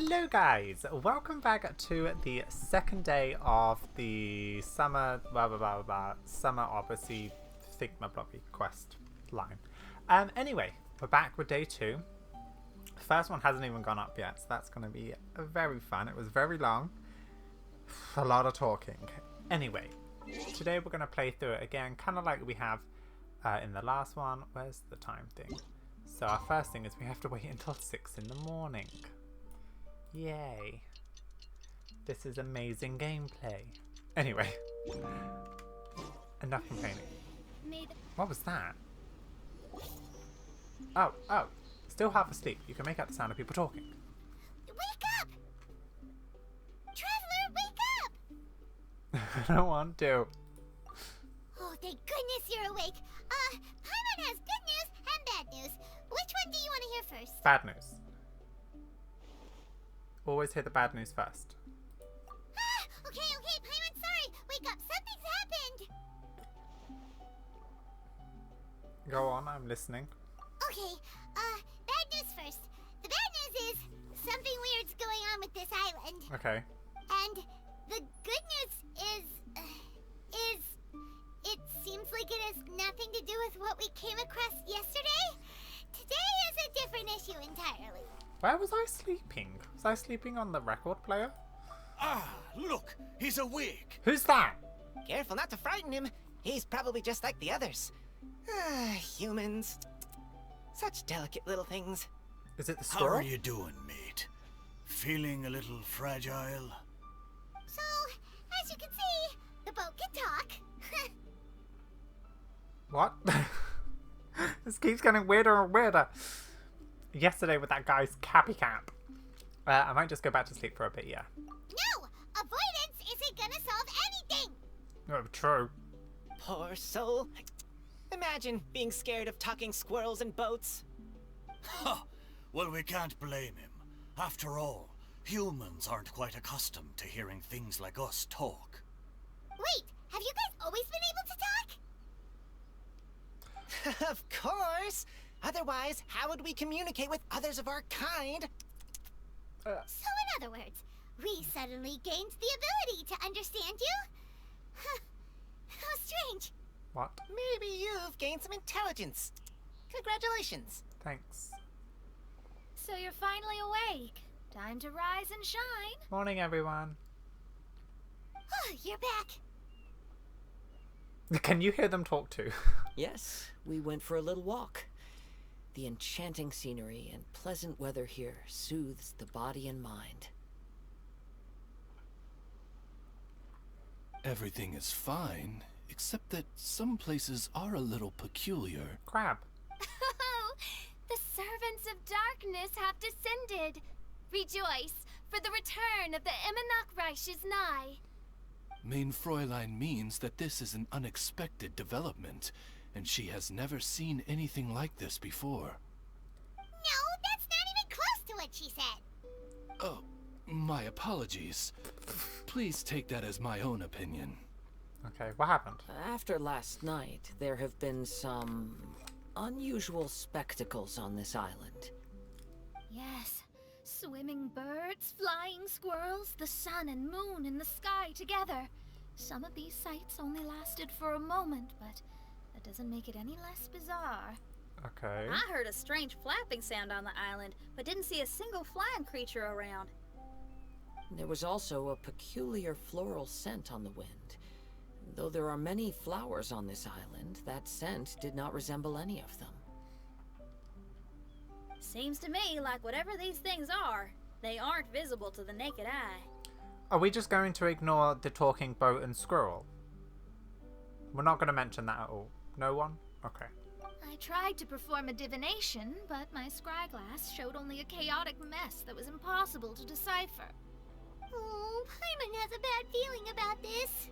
Hello guys, welcome back to the second day of the summer summer Odyssey Thingamablobby quest line. Anyway, we're back with day 2. The first one hasn't even gone up yet, so that's going to be very fun. It was very long, a lot of talking. Anyway, today we're going to play through it again, kind of like we have in the last one. Where's the time thing? So our first thing is we have to wait until 6 in the morning. Yay. This is amazing gameplay. Anyway. Enough complaining. What was that? Oh. Still half asleep. You can make out the sound of people talking. Wake up! Traveler, wake up! I don't want to. Oh, thank goodness you're awake. Paimon has good news and bad news. Which one do you want to hear first? Bad news. Always hear the bad news first. Okay, Paimon, sorry. Wake up, something's happened. Go on, I'm listening. Okay, bad news first. The bad news is something weird's going on with this island. Okay. And the good news is it seems like it has nothing to do with what we came across yesterday. Today is a different issue entirely. Where was I sleeping? Was I sleeping on the record player? Ah, look, he's awake. Who's that? Careful not to frighten him. He's probably just like the others. Humans. Such delicate little things. Is it the How squirrel? are you doing, mate? Feeling a little fragile? So, as you can see, the boat can talk. What? This keeps getting weirder and weirder. Yesterday with that guy's cappy cap. I might just go back to sleep for a bit, yeah. No! Avoidance isn't gonna solve anything! Oh, true. Poor soul. Imagine being scared of talking squirrels and boats. Ha! Well, we can't blame him. After all, humans aren't quite accustomed to hearing things like us talk. Wait, have you guys always been able to talk? Of course. Otherwise, how would we communicate with others of our kind? So in other words, we suddenly gained the ability to understand you? Huh. How strange. What? Maybe you've gained some intelligence. Congratulations. Thanks. So you're finally awake. Time to rise and shine. Morning, everyone. You're back. Can you hear them talk too? Yes, we went for a little walk. The enchanting scenery and pleasant weather here soothes the body and mind. Everything is fine, except that some places are a little peculiar. Crab. Oh, the servants of darkness have descended. Rejoice, for the return of the Imanok Reich is nigh. Mein Fräulein means that this is an unexpected development, and she has never seen anything like this before. No, that's not even close to what she said. Oh, my apologies. Please take that as my own opinion. Okay, what happened? After last night, there have been some unusual spectacles on this island. Yes, swimming birds, flying squirrels, the sun and moon in the sky together. Some of these sights only lasted for a moment, but that doesn't make it any less bizarre. Okay. I heard a strange flapping sound on the island, but didn't see a single flying creature around. There was also a peculiar floral scent on the wind. Though there are many flowers on this island, that scent did not resemble any of them. Seems to me like whatever these things are, they aren't visible to the naked eye. Are we just going to ignore the talking boat and squirrel? We're not going to mention that at all. No one? Okay. I tried to perform a divination, but my scryglass showed only a chaotic mess that was impossible to decipher. Oh, Paimon has a bad feeling about this.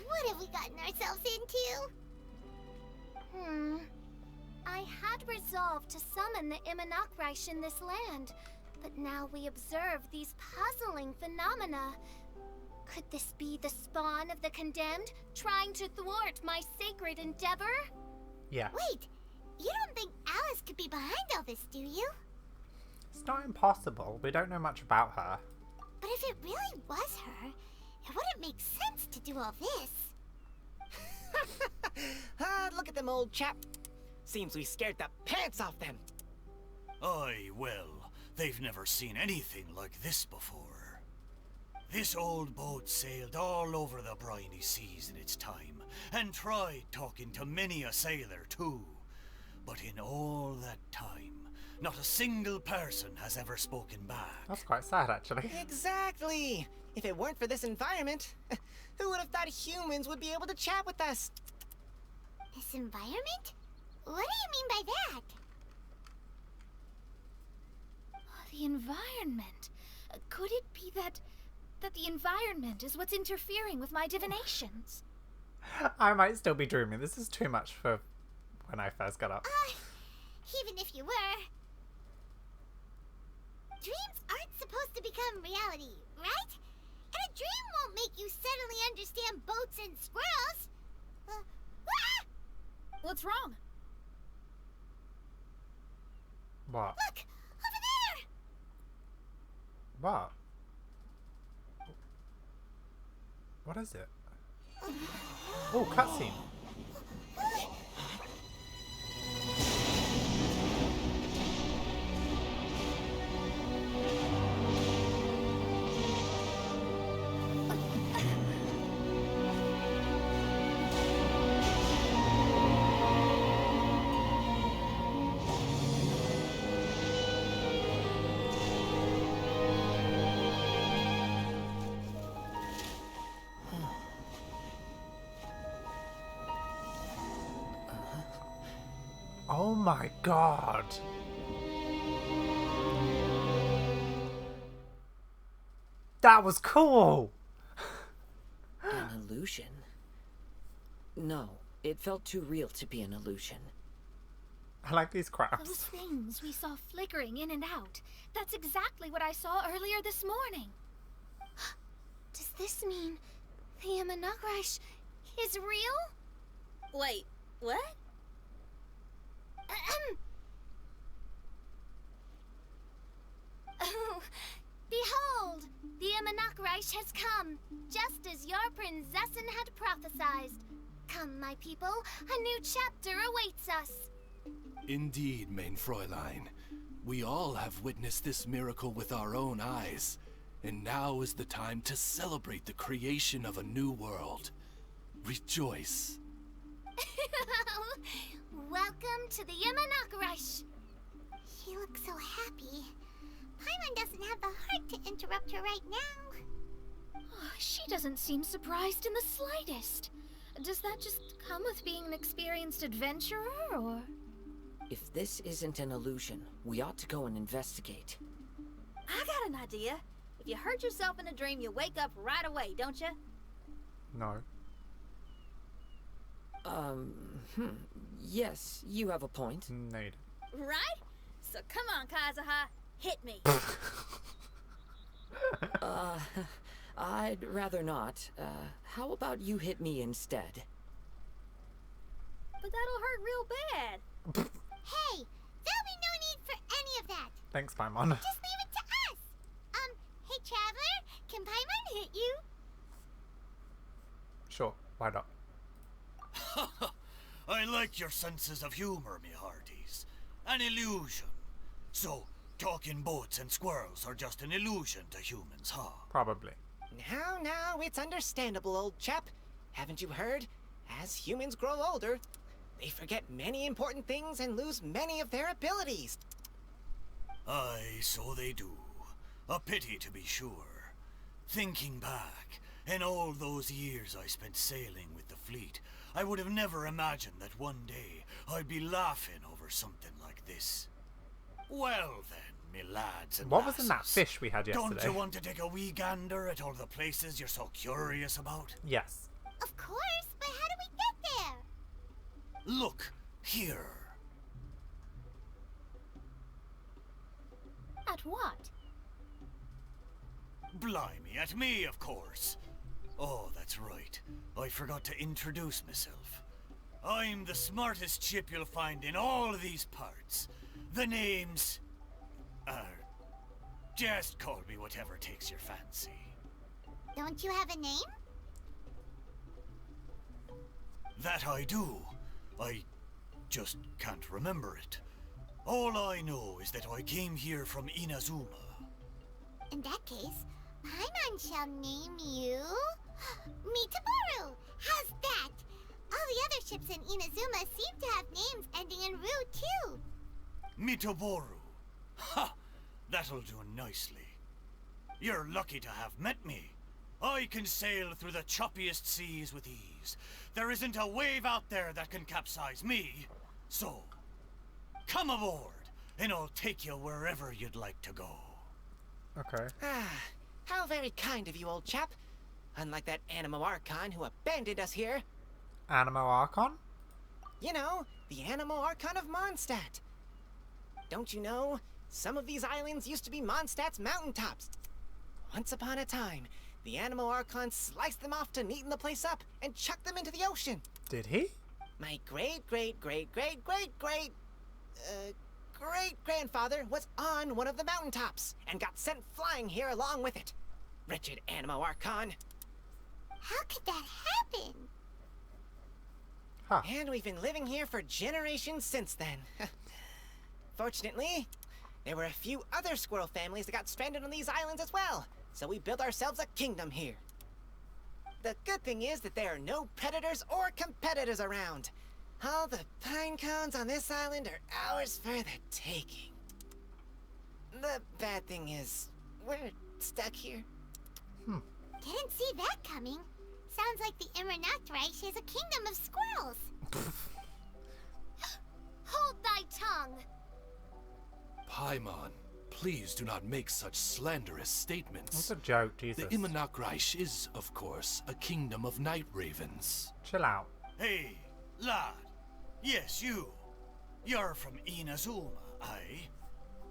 What have we gotten ourselves into? I had resolved to summon the Imanok Reich in this land, but now we observe these puzzling phenomena. Could this be the spawn of the condemned, trying to thwart my sacred endeavor? Yeah. Wait, you don't think Alice could be behind all this, do you? It's not impossible. We don't know much about her. But if it really was her, it wouldn't make sense to do all this. Look at them, old chap. Seems we scared the pants off them. Aye, well, they've never seen anything like this before. This old boat sailed all over the briny seas in its time, and tried talking to many a sailor too. But in all that time, not a single person has ever spoken back. That's quite sad, actually. Exactly. If it weren't for this environment, who would have thought humans would be able to chat with us? This environment? What do you mean by that? The environment. Could it be that the environment is what's interfering with my divinations? I might still be dreaming. This is too much for when I first got up. Even if you were. Dreams aren't supposed to become reality, right? And a dream won't make you suddenly understand boats and squirrels. What's wrong? What? Look! Over there! What? What is it? Oh, cutscene. Oh my god. That was cool. An illusion? No, it felt too real to be an illusion. I like these Those crafts. things we saw flickering in and out. That's exactly what I saw earlier this morning. Does this mean the Imanagrish is real? Wait, what? Oh, behold, the Imanagrish has come, just as your Prinzessin had prophesied. Come, my people, a new chapter awaits us. Indeed, mein Fräulein. We all have witnessed this miracle with our own eyes. And now is the time to celebrate the creation of a new world. Rejoice. Welcome to the Imanagrish. She looks so happy. Paimon doesn't have the heart to interrupt her right now. She doesn't seem surprised in the slightest. Does that just come with being an experienced adventurer, or...? If this isn't an illusion, we ought to go and investigate. I got an idea. If you hurt yourself in a dream, you wake up right away, don't you? No. Yes, you have a point. No, you don't. Right? So come on, Kazuha. Hit me. I'd rather not. How about you hit me instead? But that'll hurt real bad. Hey, there'll be no need for any of that. Thanks, Paimon. Just leave it to us. Hey, Traveler, can Paimon hit you? Sure, why not? I like your senses of humor, me hearties. An illusion. So, talking boats and squirrels are just an illusion to humans, huh? Probably. Now, it's understandable, old chap. Haven't you heard? As humans grow older, they forget many important things and lose many of their abilities. Aye, so they do. A pity, to be sure. Thinking back, in all those years I spent sailing with the fleet, I would have never imagined that one day I'd be laughing over something like this. Well then, me lads and What was in that lasses, fish we had yesterday? Don't you want to take a wee gander at all the places you're so curious about? Yes. Of course, but how do we get there? Look, here. At what? Blimey, at me, of course. Oh, that's right. I forgot to introduce myself. I'm the smartest chip you'll find in all these parts. The name's... Just call me whatever takes your fancy. Don't you have a name? That I do. I just can't remember it. All I know is that I came here from Inazuma. In that case, Paimon shall name you Mitaboru. How's that? All the other ships in Inazuma seem to have names ending in Ru too. Mitoboru. Ha! That'll do nicely. You're lucky to have met me. I can sail through the choppiest seas with ease. There isn't a wave out there that can capsize me. So, come aboard, and I'll take you wherever you'd like to go. Okay. How very kind of you, old chap. Unlike that Animo Archon who abandoned us here. Animo Archon? You know, the Animo Archon of Mondstadt. Don't you know, some of these islands used to be Mondstadt's mountaintops. Once upon a time, the Animo Archon sliced them off to neaten the place up and chucked them into the ocean. Did he? My great-grandfather was on one of the mountaintops and got sent flying here along with it. Wretched Animo Archon. How could that happen? Huh. And we've been living here for generations since then. Fortunately, there were a few other squirrel families that got stranded on these islands as well, so we built ourselves a kingdom here. The good thing is that there are no predators or competitors around. All the pine cones on this island are ours for the taking. The bad thing is, we're stuck here. Didn't see that coming. Sounds like the Immernachtreich is a kingdom of squirrels. Hold thy tongue! Paimon, please do not make such slanderous It's statements. a joke, Jesus. The Immernachtreich is, of course, a kingdom of night ravens. Chill out. Hey, lad. Yes, you. You're from Inazuma, aye?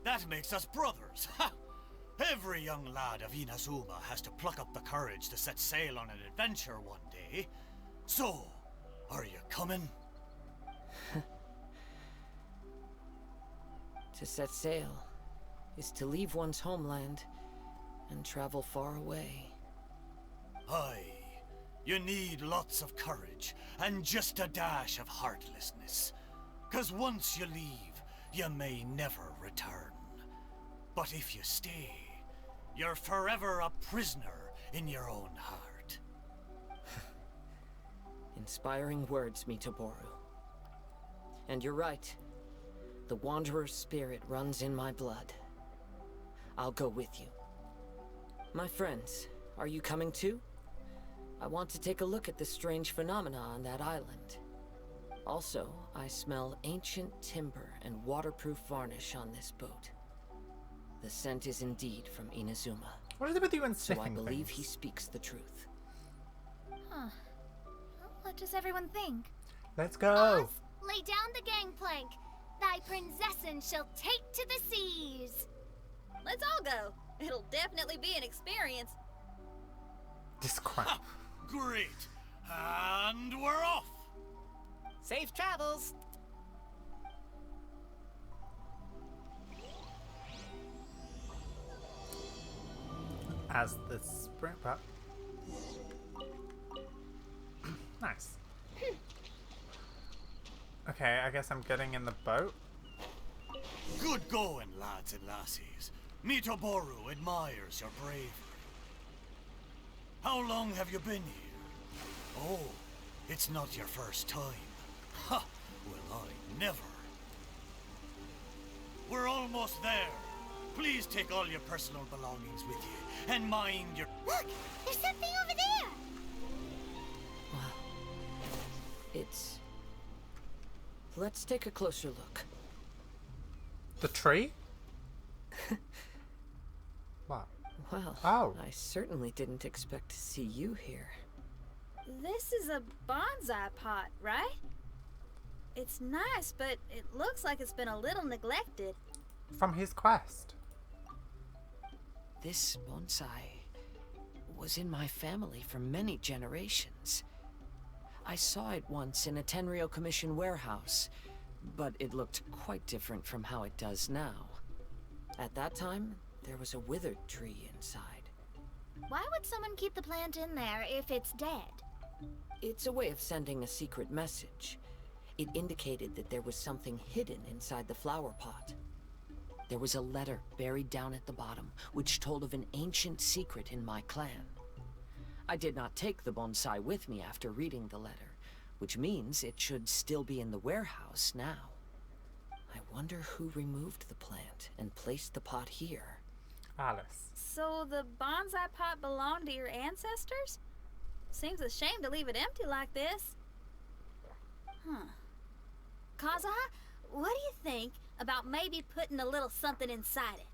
That makes us brothers, ha! Every young lad of Inazuma has to pluck up the courage to set sail on an adventure one day. So, are you coming? To set sail is to leave one's homeland and travel far away. Aye. You need lots of courage and just a dash of heartlessness. 'Cause once you leave, you may never return. But if you stay, you're forever a prisoner in your own heart. Inspiring words, Mitoboru. And you're right. The Wanderer's spirit runs in my blood. I'll go with you. My friends, are you coming too? I want to take a look at the strange phenomena on that island. Also, I smell ancient timber and waterproof varnish on this boat. The scent is indeed from Inazuma. What is it with you and So I sniffing believe things? he speaks the truth. Huh. Well, what does everyone think? Let's go. Oz, lay down the gangplank. Thy princessin shall take to the seas. Let's all go. It'll definitely be an experience. This crap. Great. And we're off. Safe travels! As the spring. Nice. Okay, I guess I'm getting in the boat. Good going, lads and lassies. Mitoboru admires your bravery. How long have you been here? Oh, it's not your first time. Ha! Well, I never. We're almost there. Please take all your personal belongings with you, and mind your... Look, there's something over there. It's... Let's take a closer look. The tree? What? Well, Oh. I certainly didn't expect to see you here. This is a bonsai pot, right? It's nice, but it looks like it's been a little neglected. From his quest. This bonsai was in my family for many generations. I saw it once in a Tenryo Commission warehouse, but it looked quite different from how it does now. At that time, there was a withered tree inside. Why would someone keep the plant in there if it's dead? It's a way of sending a secret message. It indicated that there was something hidden inside the flower pot. There was a letter buried down at the bottom, which told of an ancient secret in my clan. I did not take the bonsai with me after reading the letter, which means it should still be in the warehouse now. I wonder who removed the plant and placed the pot here. Alice. So the bonsai pot belonged to your ancestors? Seems a shame to leave it empty like this. Huh. Kazuha, what do you think about maybe putting a little something inside it?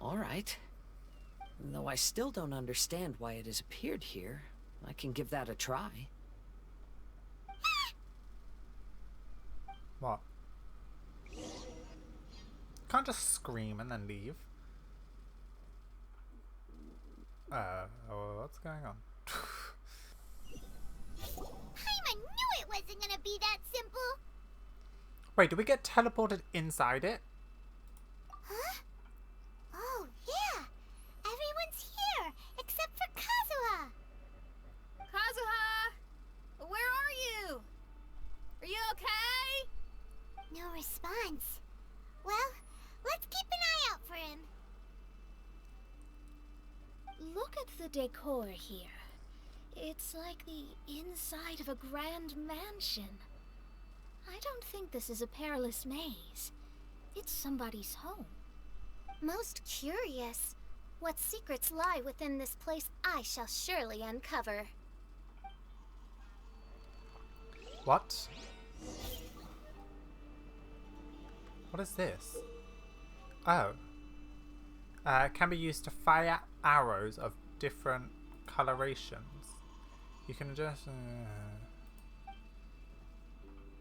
All right. Though I still don't understand why it has appeared here, I can give that a try. What? Can't just scream and then leave. What's going on? Paimon knew it wasn't gonna be that simple. Wait, do we get teleported inside it? Huh? Oh, yeah. Everyone's here, except for Kazuha. Kazuha! Where are you? Are you okay? No response. Well, let's keep an eye out for him. Look at the decor here. It's like the inside of a grand mansion. I don't think this is a perilous maze. It's somebody's home. Most curious. What secrets lie within this place I shall surely uncover. What? What is this? Oh. Can be used to fire arrows of different colorations. You can adjust...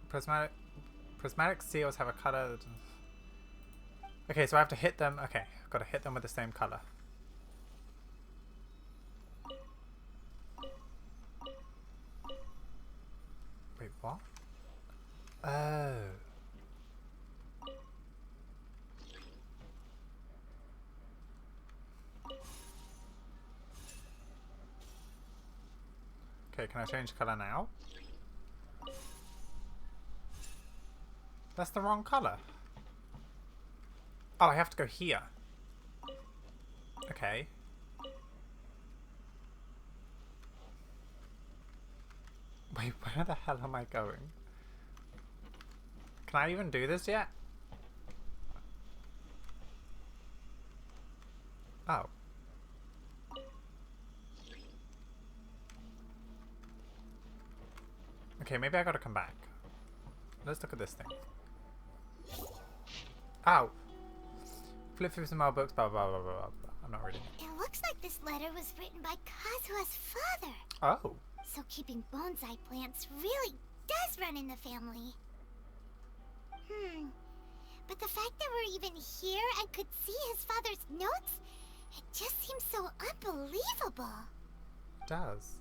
Prismatic seals have a color... Okay, so I have to hit them... Okay, I've got to hit them with the same color. Wait, what? Oh. Okay, can I change color now? That's the wrong color. Oh, I have to go here. Okay. Wait, where the hell am I going? Can I even do this yet? Oh. Okay, maybe I gotta come back. Let's look at this thing. Ow! Flip through some more books, blah blah blah blah blah. I'm not reading it. It looks like this letter was written by Kazuha's father. Oh. So keeping bonsai plants really does run in the family. But the fact that we're even here and could see his father's notes, it just seems so unbelievable. It does.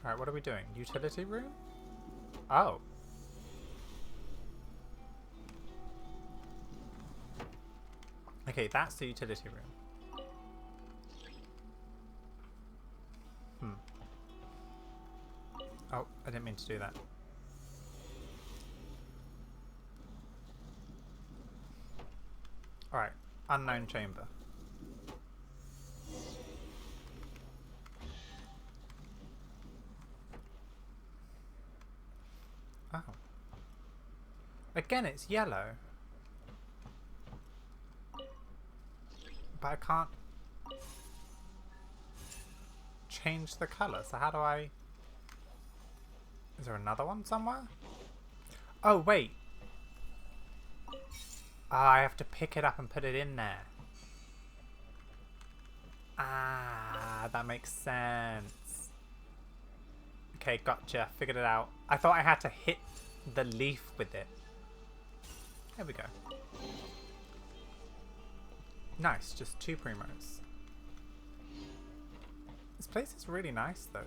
Alright, what are we doing? Utility room? Oh. Okay, that's the utility room. Oh, I didn't mean to do that. Alright, unknown chamber. Oh. Again, it's yellow. But I can't change the colour, so how do I... Is there another one somewhere? Oh, wait. Ah, I have to pick it up and put it in there. Ah, that makes sense. Okay, gotcha. Figured it out. I thought I had to hit the leaf with it. There we go. Nice, just 2 primos. This place is really nice, though.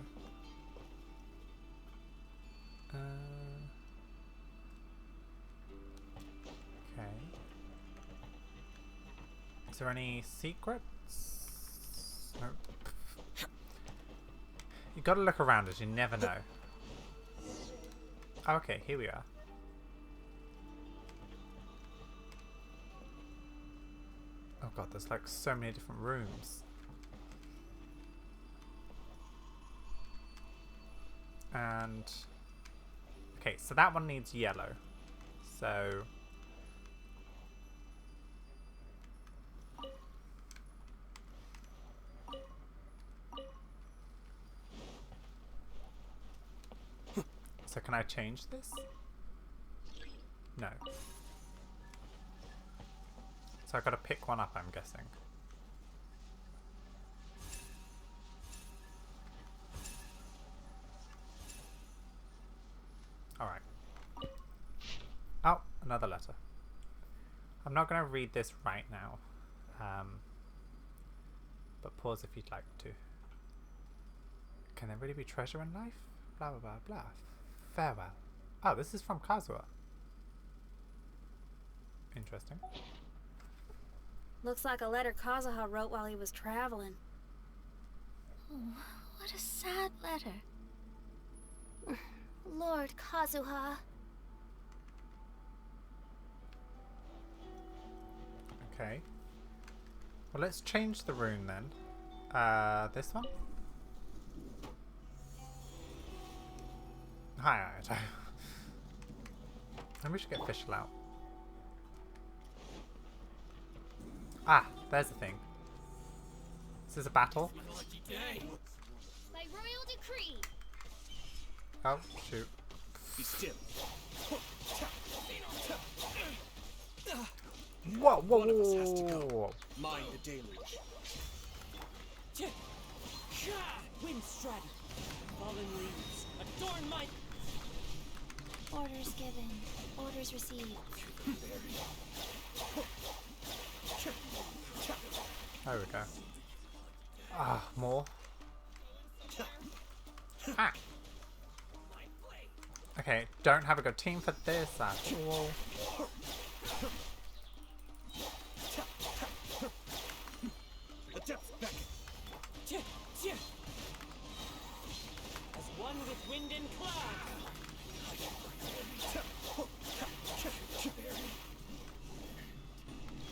Okay. Is there any secrets? Nope. You gotta look around us, you never know. Okay, here we are. Oh god, there's like so many different rooms. And okay, so that one needs yellow. So so can I change this? No. So I've got to pick one up, I'm guessing. Alright. Oh, another letter. I'm not going to read this right now. But pause if you'd like to. Can there really be treasure in life? Blah blah blah blah. Farewell. Oh, this is from Kazuha. Interesting. Looks like a letter Kazuha wrote while he was traveling. Oh, what a sad letter. Lord Kazuha. Okay. Well, let's change the rune then. This one? Hi, Maybe we should get Fischl out. Ah, there's the thing. This is a battle. By royal decree. Oh, shoot. Be still. Whoa, whoa, One of us has to whoa, go. whoa, whoa. Mind the deluge. Wind strategy. Fallen leaves. Adorn my... Orders given. Orders received. There we go. Ah, more. Ah. Okay, don't have a good team for this at all. The depth beckon. As one with wind and cloud.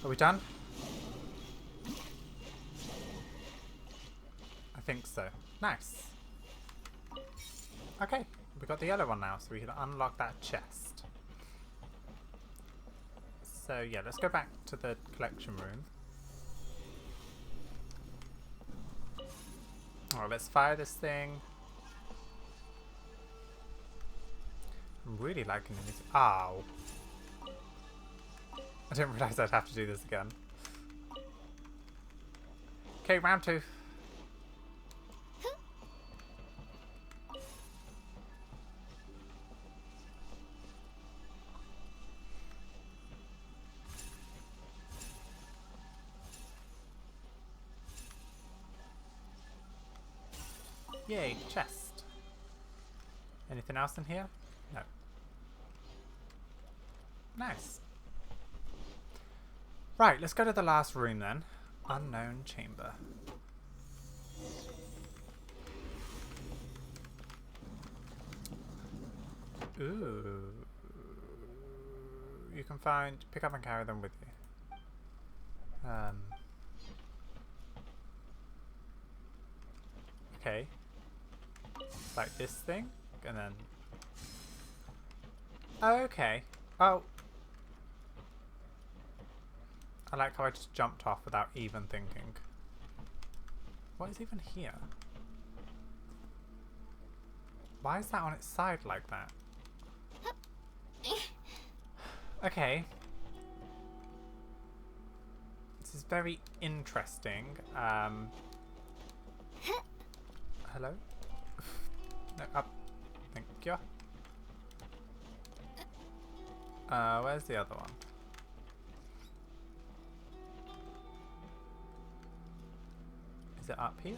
Are we done? I think so. Nice. Okay, we got the yellow one now, so we can unlock that chest. So yeah, let's go back to the collection room. Alright, let's fire this thing. I'm really liking the music. Ow. I didn't realise I'd have to do this again. Okay, round 2. Yay, chest. Anything else in here? No. Nice. Right, let's go to the last room then. Unknown chamber. Ooh. You can pick up and carry them with you. Okay. Like this thing, and then... Okay. Oh. I like how I just jumped off without even thinking. What is even here? Why is that on its side like that? Okay. This is very interesting. Hello? No, up. Thank you. Where's the other one? Is it up here?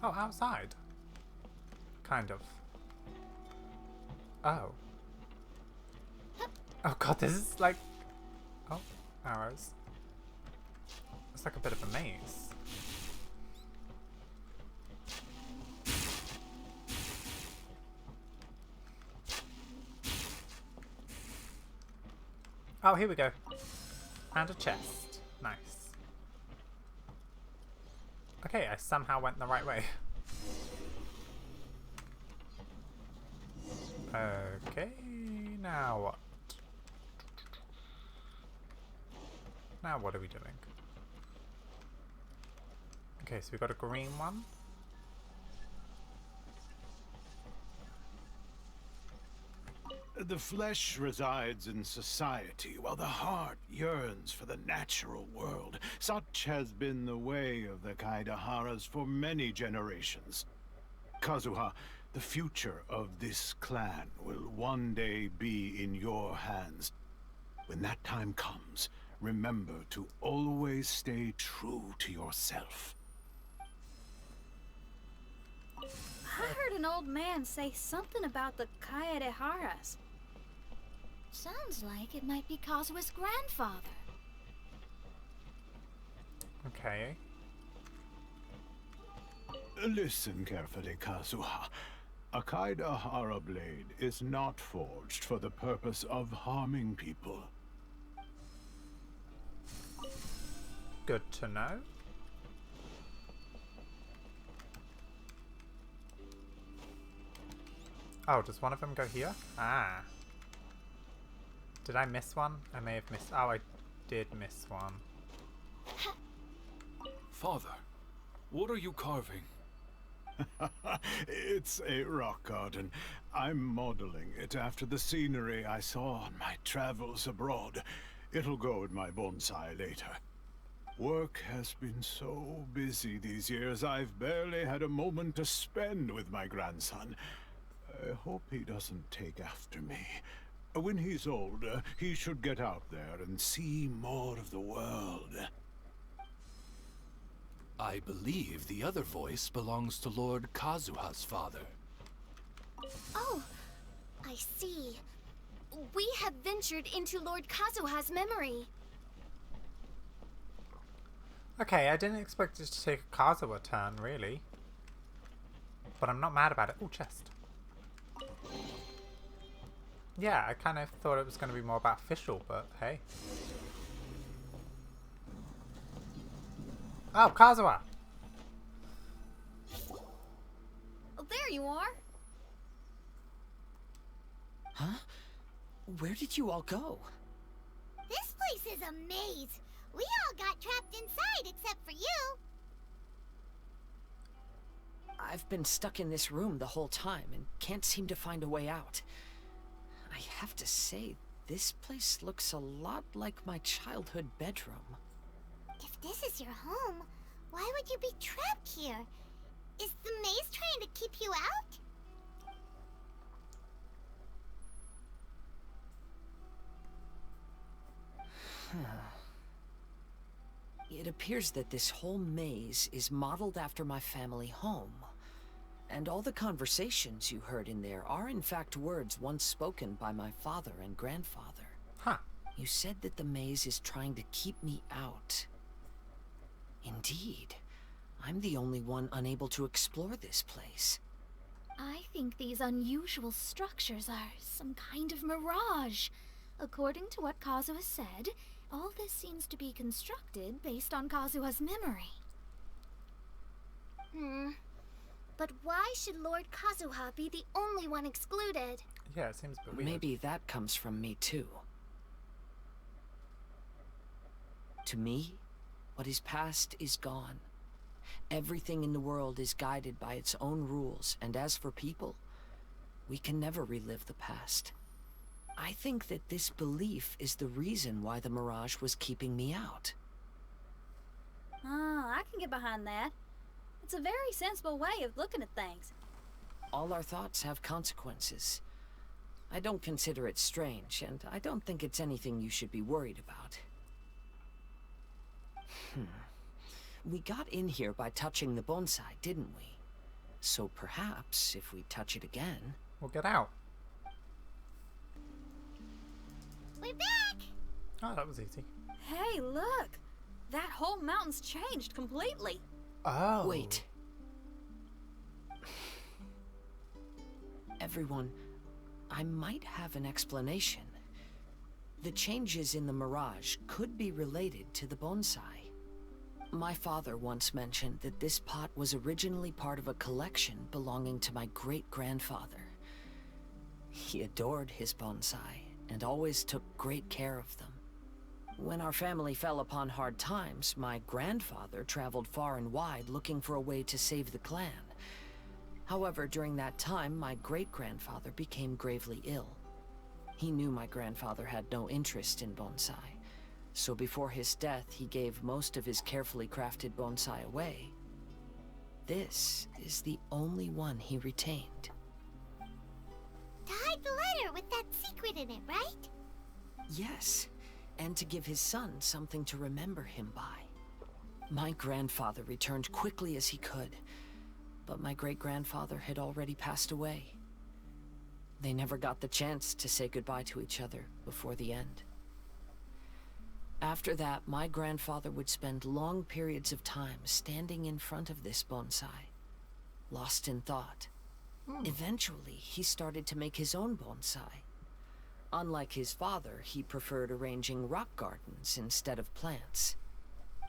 Oh, outside. Kind of. Oh. Oh god, this is like... Oh, arrows. It's like a bit of a maze. Oh, here we go. And a chest. Nice. Okay, I somehow went the right way. Okay, now what? Now what are we doing? Okay, so we got a green one. The flesh resides in society, while the heart yearns for the natural world. Such has been the way of the Kaidaharas for many generations. Kazuha, the future of this clan will one day be in your hands. When that time comes, remember to always stay true to yourself. I heard an old man say something about the Kaidaharas. Sounds like it might be Kazuha's grandfather. Okay. Listen carefully, Kazuha. A Kaidahara blade is not forged for the purpose of harming people. Good to know. Oh, does one of them go here? Ah. Did I miss one? I may have missed... Oh, I did miss one. Father, what are you carving? It's a rock garden. I'm modeling it after the scenery I saw on my travels abroad. It'll go in my bonsai later. Work has been so busy these years, I've barely had a moment to spend with my grandson. I hope he doesn't take after me. When he's older, he should get out there and see more of the world. I believe the other voice belongs to Lord Kazuha's father. Oh, I see. We have ventured into Lord Kazuha's memory. Okay, I didn't expect it to take a Kazuha turn, really. But I'm not mad about it. Oh, chest. Yeah, I kind of thought it was going to be more about Fischl, but hey. Oh, Kazuha! Oh, there you are. Huh? Where did you all go? This place is a maze. We all got trapped inside except for you. I've been stuck in this room the whole time and can't seem to find a way out. I have to say, this place looks a lot like my childhood bedroom. If this is your home, why would you be trapped here? Is the maze trying to keep you out? It appears that this whole maze is modeled after my family home. And all the conversations you heard in there are in fact words once spoken by my father and grandfather. Huh. You said that the maze is trying to keep me out. Indeed. I'm the only one unable to explore this place. I think these unusual structures are some kind of mirage. According to what Kazuha said, all this seems to be constructed based on Kazuha's memory. But why should Lord Kazuha be the only one excluded? Yeah, it seems a bit weird. Maybe that comes from me too. To me, what is past is gone. Everything in the world is guided by its own rules, and as for people, we can never relive the past. I think that this belief is the reason why the mirage was keeping me out. Oh, I can get behind that. It's a very sensible way of looking at things. All our thoughts have consequences. I don't consider it strange, and I don't think it's anything you should be worried about. We got in here by touching the bonsai, didn't we? so perhaps if we touch it again... We'll get out. We're back! Oh, that was easy. Hey, look! That whole mountain's changed completely. Oh. Wait. Everyone, I might have an explanation. The changes in the mirage could be related to the bonsai. My father once mentioned that this pot was originally part of a collection belonging to my great-grandfather. He adored his bonsai and always took great care of them. When our family fell upon hard times, my grandfather traveled far and wide looking for a way to save the clan. However, during that time, my great-grandfather became gravely ill. He knew my grandfather had no interest in bonsai, so before his death, he gave most of his carefully crafted bonsai away. This is the only one he retained. To hide the letter with that secret in it, right? Yes, and to give his son something to remember him by. My grandfather returned quickly as he could, but my great-grandfather had already passed away. They never got the chance to say goodbye to each other before the end. After that, my grandfather would spend long periods of time standing in front of this bonsai, lost in thought. Eventually, he started to make his own bonsai. Unlike his father, he preferred arranging rock gardens instead of plants.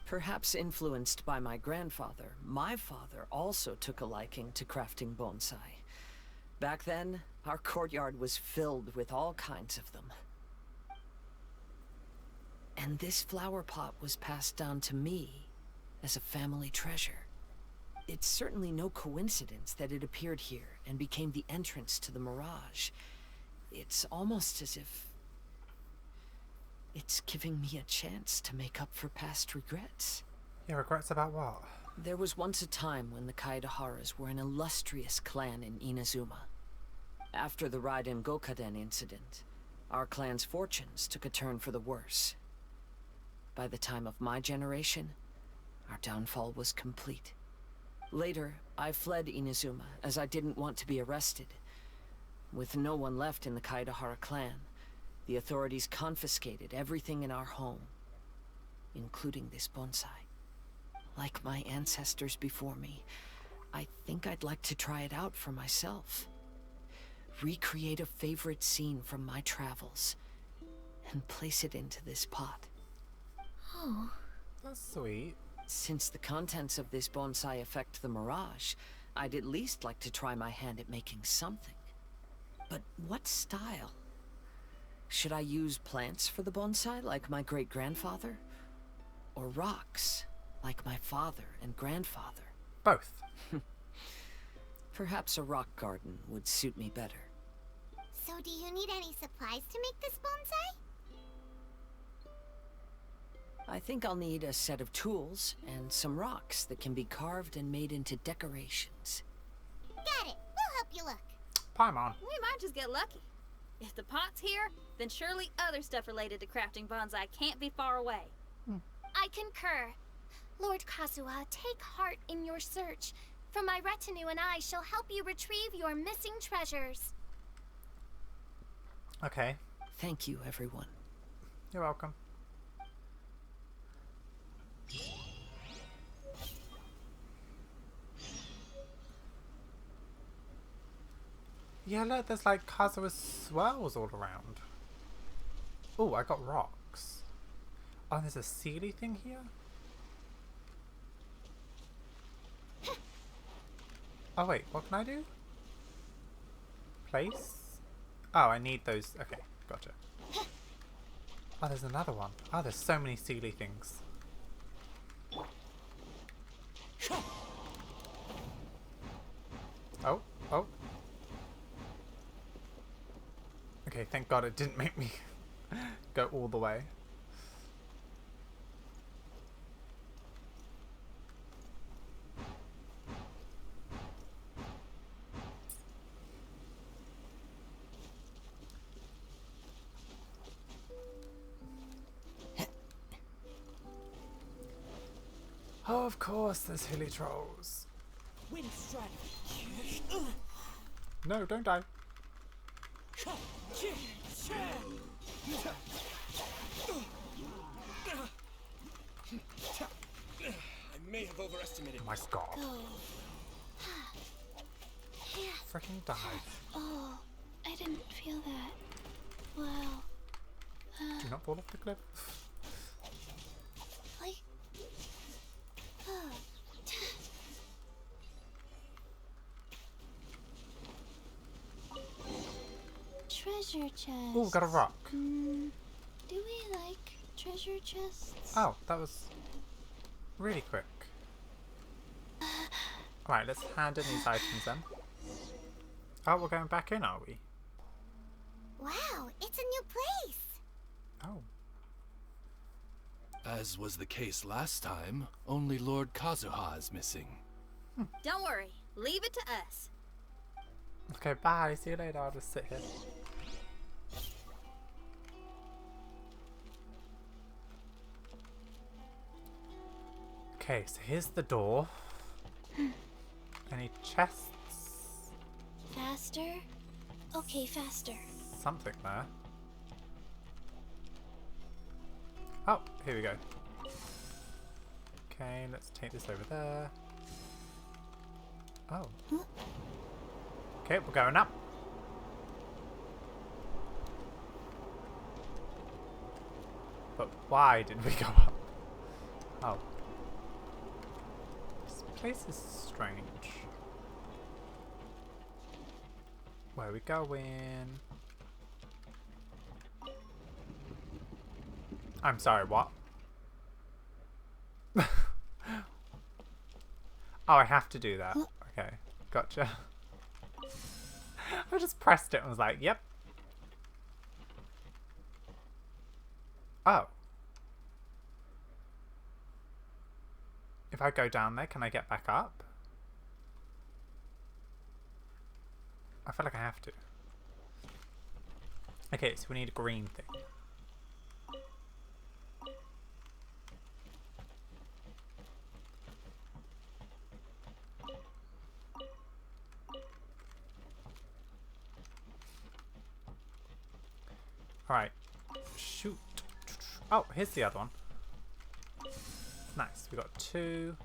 Perhaps influenced by my grandfather, my father also took a liking to crafting bonsai. Back then, our courtyard was filled with all kinds of them. And this flower pot was passed down to me as a family treasure. It's certainly no coincidence that it appeared here and became the entrance to the mirage. It's almost as if it's giving me a chance to make up for past regrets. Yeah, regrets about what? There was once a time when the Kaidaharas were an illustrious clan in Inazuma. After the Raiden Gokaden incident, our clan's fortunes took a turn for the worse. By the time of my generation, our downfall was complete. Later, I fled Inazuma as I didn't want to be arrested. With no one left in the Kaidahara clan, the authorities confiscated everything in our home, including this bonsai. Like my ancestors before me, I think I'd like to try it out for myself. Recreate a favorite scene from my travels, and place it into this pot. Oh. That's sweet. Since the contents of this bonsai affect the mirage, I'd at least like to try my hand at making something. But what style? Should I use plants for the bonsai, like my great-grandfather? Or rocks, like my father and grandfather? Both. Perhaps a rock garden would suit me better. So do you need any supplies to make this bonsai? I think I'll need a set of tools and some rocks that can be carved and made into decorations. Got it. We'll help you look. Paimon. We might just get lucky. If the pot's here, then surely other stuff related to crafting bonsai can't be far away. I concur. Lord Kazuha, take heart in your search, for my retinue and I shall help you retrieve your missing treasures. Okay. Thank you, everyone. You're welcome. Yeah, look, there's like Kazuha swirls all around. Oh, I got rocks. Oh, there's a sealy thing here? Oh wait, what can I do? Place? Oh, I need those. Okay, gotcha. Oh, there's another one. Oh, there's so many sealy things. Oh, oh. Okay, thank God it didn't make me go all the way. Oh, of course, there's hilly trolls. Wind strike. No, don't die. I may have overestimated. My God. Go. Freaking die. Oh, I didn't feel that. Wow. Do not fall off the cliff. Like. Treasure chest. Oh, got a rock. Do we like treasure chests? Oh, that was really quick. Right, let's hand in these items then. Oh, we're going back in, are we? Wow, it's a new place. Oh. As was the case last time, only Lord Kazuha is missing. Don't worry. Leave it to us. Okay, bye. See you later. I'll just sit here. Okay, so here's the door. Any chests? Faster? Okay, faster. Something there. Oh, here we go. Okay, let's take this over there. Oh. Okay, we're going up. But why did we go up? Oh. This place is strange. Where are we going? I'm sorry, what? Oh, I have to do that. Okay, gotcha. I just pressed it and was like, yep. Oh. If I go down there, can I get back up? I feel like I have to. Okay, so we need a green thing. Alright. Shoot. Oh, here's the other one. Nice. We got 2.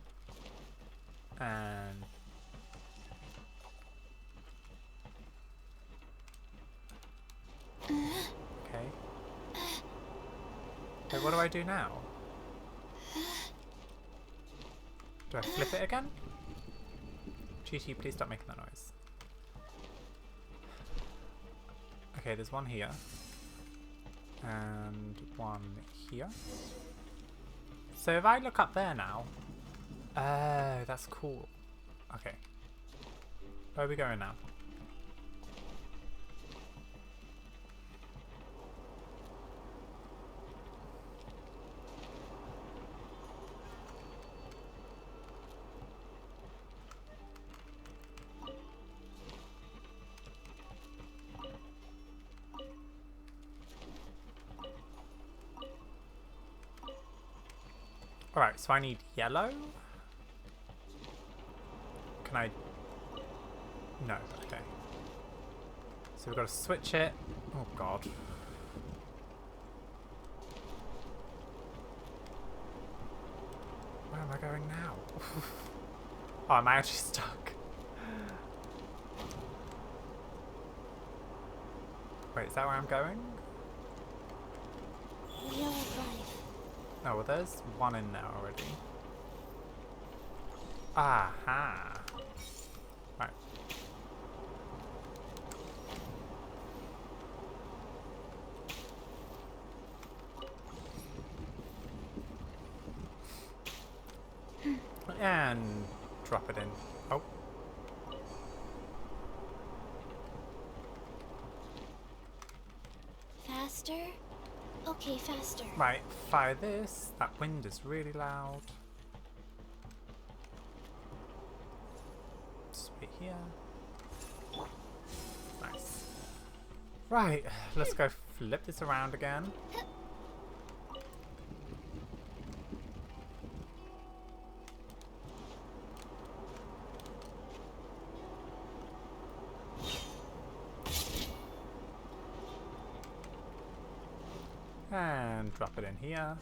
And... okay. Wait, what do I do now? Do I flip it again? GT, please stop making that noise. Okay, there's one here. And one here. So if I look up there now... oh, that's cool. Okay. Where are we going now? Alright, so I need yellow? Can I... no, okay. So we've got to switch it. Oh god. Where am I going now? Oh, am I actually stuck? Wait, is that where I'm going? Wheel of life. Oh, well there's one in there already. Aha! Right. And drop it in. Oh. Faster? Okay, faster. Right, fire this. That wind is really loud. Sweet here. Nice. Right, let's go flip this around again. And drop it in here.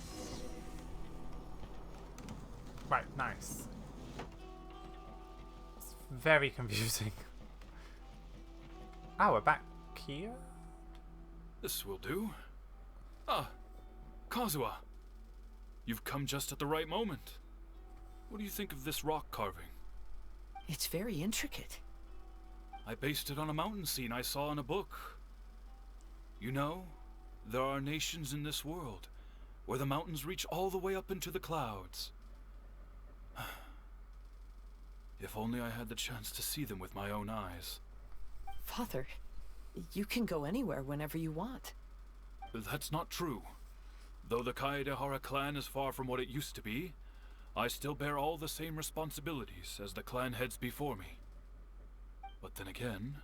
Right, nice. It's very confusing. Oh, we're back here? This will do. Ah, Kazuha. You've come just at the right moment. What do you think of this rock carving? It's very intricate. I based it on a mountain scene I saw in a book. You know, there are nations in this world where the mountains reach all the way up into the clouds. If only I had the chance to see them with my own eyes. Father, you can go anywhere whenever you want. That's not true. Though the Kaedehara clan is far from what it used to be, I still bear all the same responsibilities as the clan heads before me. But then again,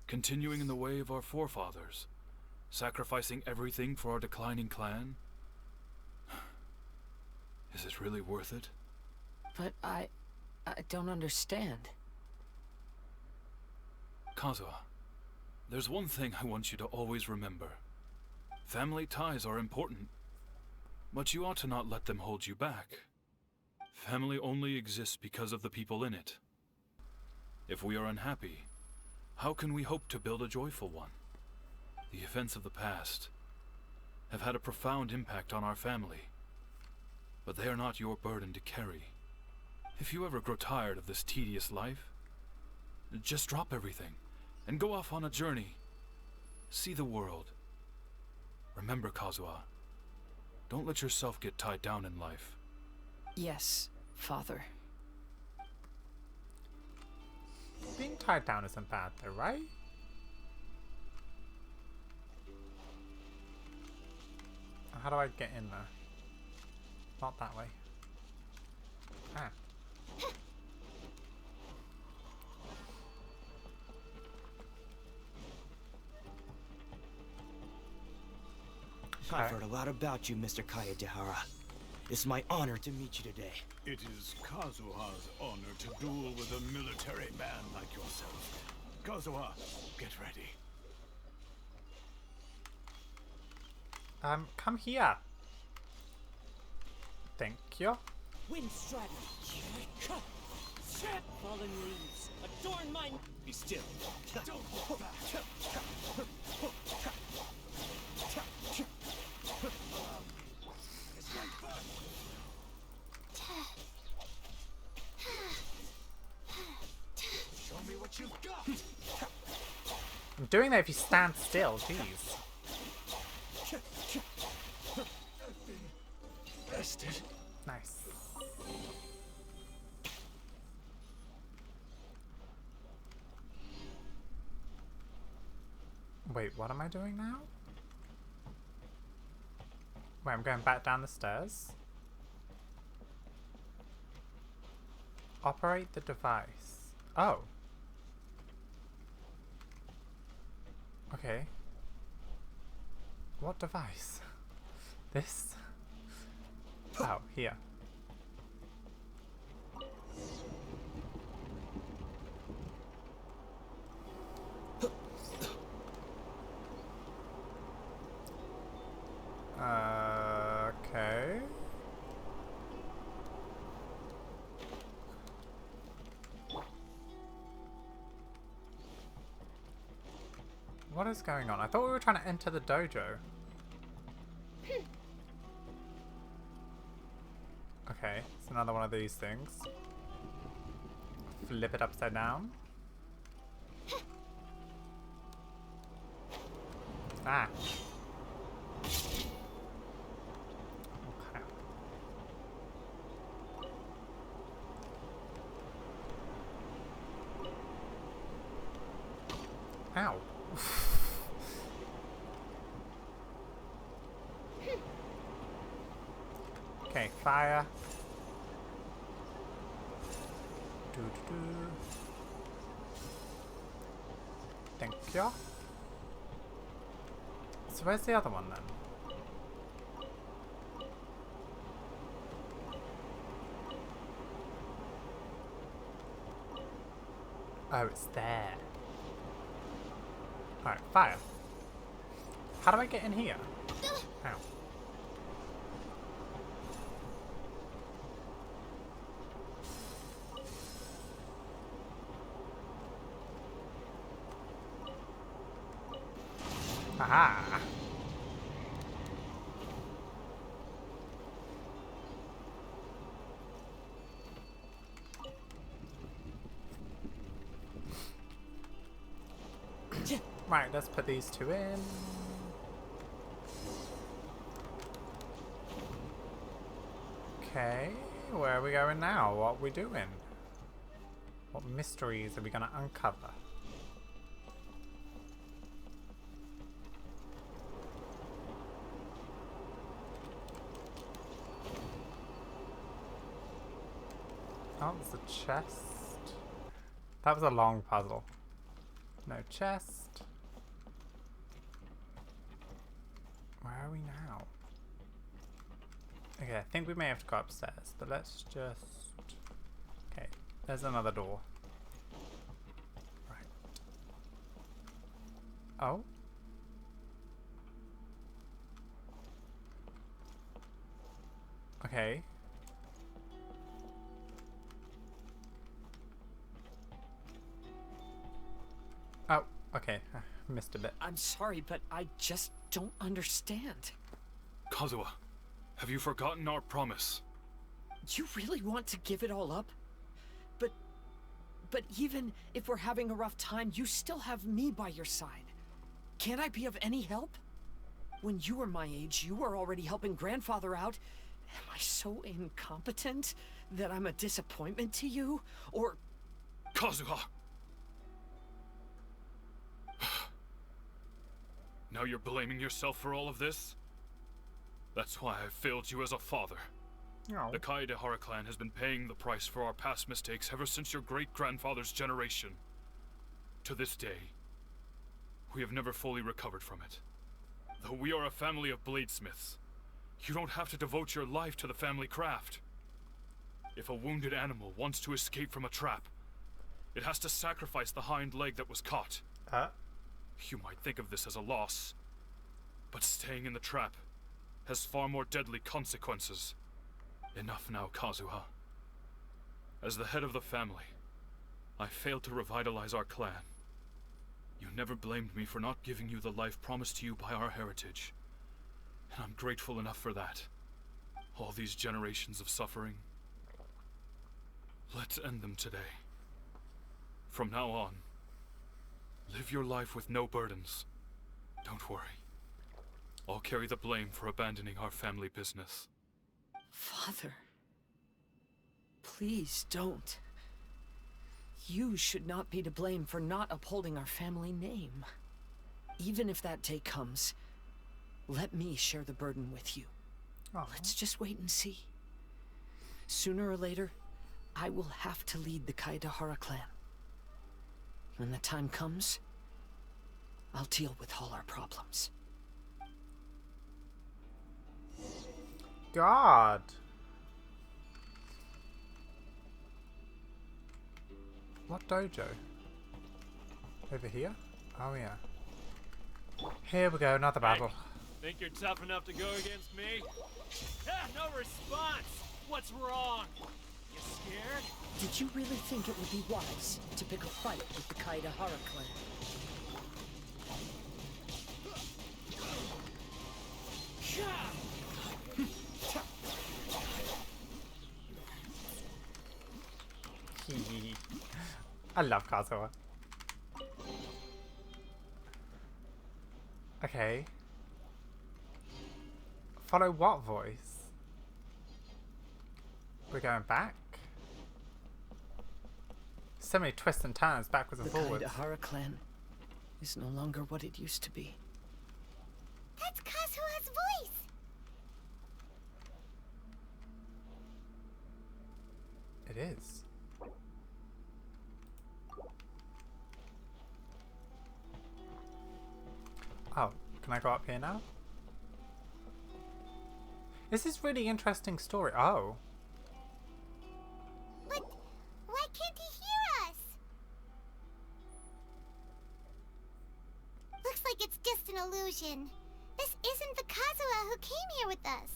continuing in the way of our forefathers, sacrificing everything for our declining clan, is it really worth it? But I don't understand. Kazuha, there's one thing I want you to always remember. Family ties are important, but you ought to not let them hold you back. Family only exists because of the people in it. If we are unhappy, how can we hope to build a joyful one? The events of the past have had a profound impact on our family, but they are not your burden to carry. If you ever grow tired of this tedious life, just drop everything and go off on a journey. See the world. Remember, Kazuha, don't let yourself get tied down in life. Yes, Father. Being tied down isn't bad though, right? How do I get in there? Not that way. Ah. I've heard a lot about you, Mr. Kaedehara. It's my honor to meet you today. It is Kazuha's honor to duel with a military man like yourself. Kazuha, get ready. Come here. Thank you. Wind strategy. Fallen leaves. Adorn my... Be still. Show me what you've got. I'm doing that if you stand still, jeez. Bested. Nice. Wait, what am I doing now? Wait, I'm going back down the stairs. Operate the device. Oh. Okay. What device? This? Oh, here. Okay. What is going on? I thought we were trying to enter the dojo. Okay, it's another one of these things. Flip it upside down. Ah. Okay. Ow. Okay, fire. Thank you. So where's the other one then? Oh, it's there. Alright, fire. How do I get in here? Ow. Aha! Right, let's put these two in. Okay, where are we going now? What are we doing? What mysteries are we gonna uncover? Oh, there's a chest. That was a long puzzle. No chest. Where are we now? Okay, I think we may have to go upstairs, but let's just... Okay, there's another door. Right. Oh. Okay. Oh, okay. Missed a bit. I'm sorry, but I just don't understand. Kazuha, have you forgotten our promise? You really want to give it all up? But even if we're having a rough time, you still have me by your side. Can't I be of any help? When you were my age, you were already helping grandfather out. Am I so incompetent that I'm a disappointment to you? Or... Kazuha! Now you're blaming yourself for all of this? That's why I failed you as a father. No. The Kaedehara clan has been paying the price for our past mistakes ever since your great-grandfather's generation. To this day, we have never fully recovered from it. Though we are a family of bladesmiths, you don't have to devote your life to the family craft. If a wounded animal wants to escape from a trap, it has to sacrifice the hind leg that was caught. You might think of this as a loss, but staying in the trap has far more deadly consequences. Enough now, Kazuha. As the head of the family, I failed to revitalize our clan. You never blamed me for not giving you the life promised to you by our heritage, and I'm grateful enough for that. All these generations of suffering, let's end them today. From now on, live your life with no burdens. Don't worry. I'll carry the blame for abandoning our family business. Father, please don't. You should not be to blame for not upholding our family name. Even if that day comes, let me share the burden with you. Let's just wait and see. Sooner or later, I will have to lead the Kaedehara clan. When the time comes, I'll deal with all our problems. God. What dojo? Over here? Oh yeah. Here we go, another battle. Think you're tough enough to go against me? Ah, no response! What's wrong? You scared? Did you really think it would be wise to pick a fight with the Kaedehara clan? I love Kazuha. Okay. Follow what voice? We're going back? So many twists and turns backwards and forwards. The Kaedehara clan is no longer what it used to be. That's Kazuha's voice! It is. Oh, can I go up here now? This is really interesting story. Oh. But why can't he hear us? Looks like it's just an illusion. This isn't the Kazuha who came here with us.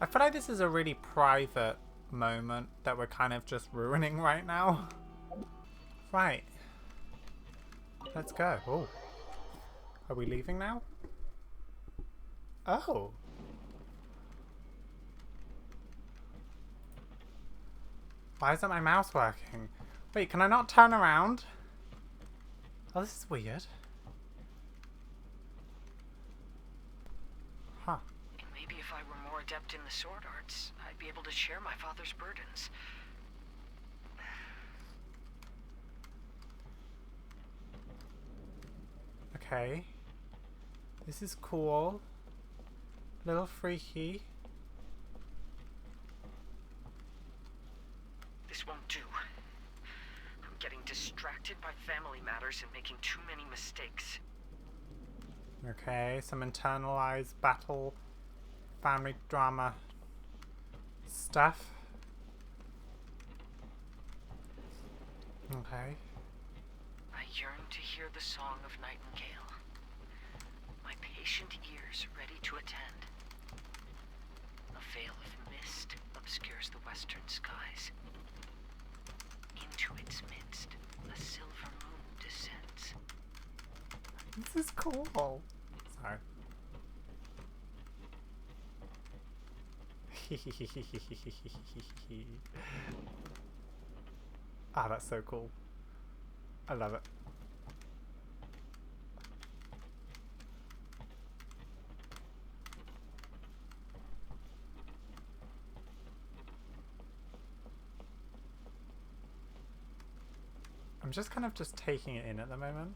I feel like this is a really private moment that we're kind of just ruining right now. Right. Let's go. Oh. Are we leaving now? Oh. Why isn't my mouse working? Wait, can I not turn around? Oh, this is weird. Huh. Maybe if I were more adept in the sword arts, I'd be able to share my father's burdens. Okay. This is cool. Little freaky. This won't do. I'm getting distracted by family matters and making too many mistakes. Okay, some internalized battle, family drama stuff. Okay. I yearn to hear the song of Nightingale. My patient ears ready to attend. A veil of mist obscures the western skies. Into its midst, a silver moon descends. This is cool. Sorry. Ah, that's so cool. I love it. I'm just kind of just taking it in at the moment.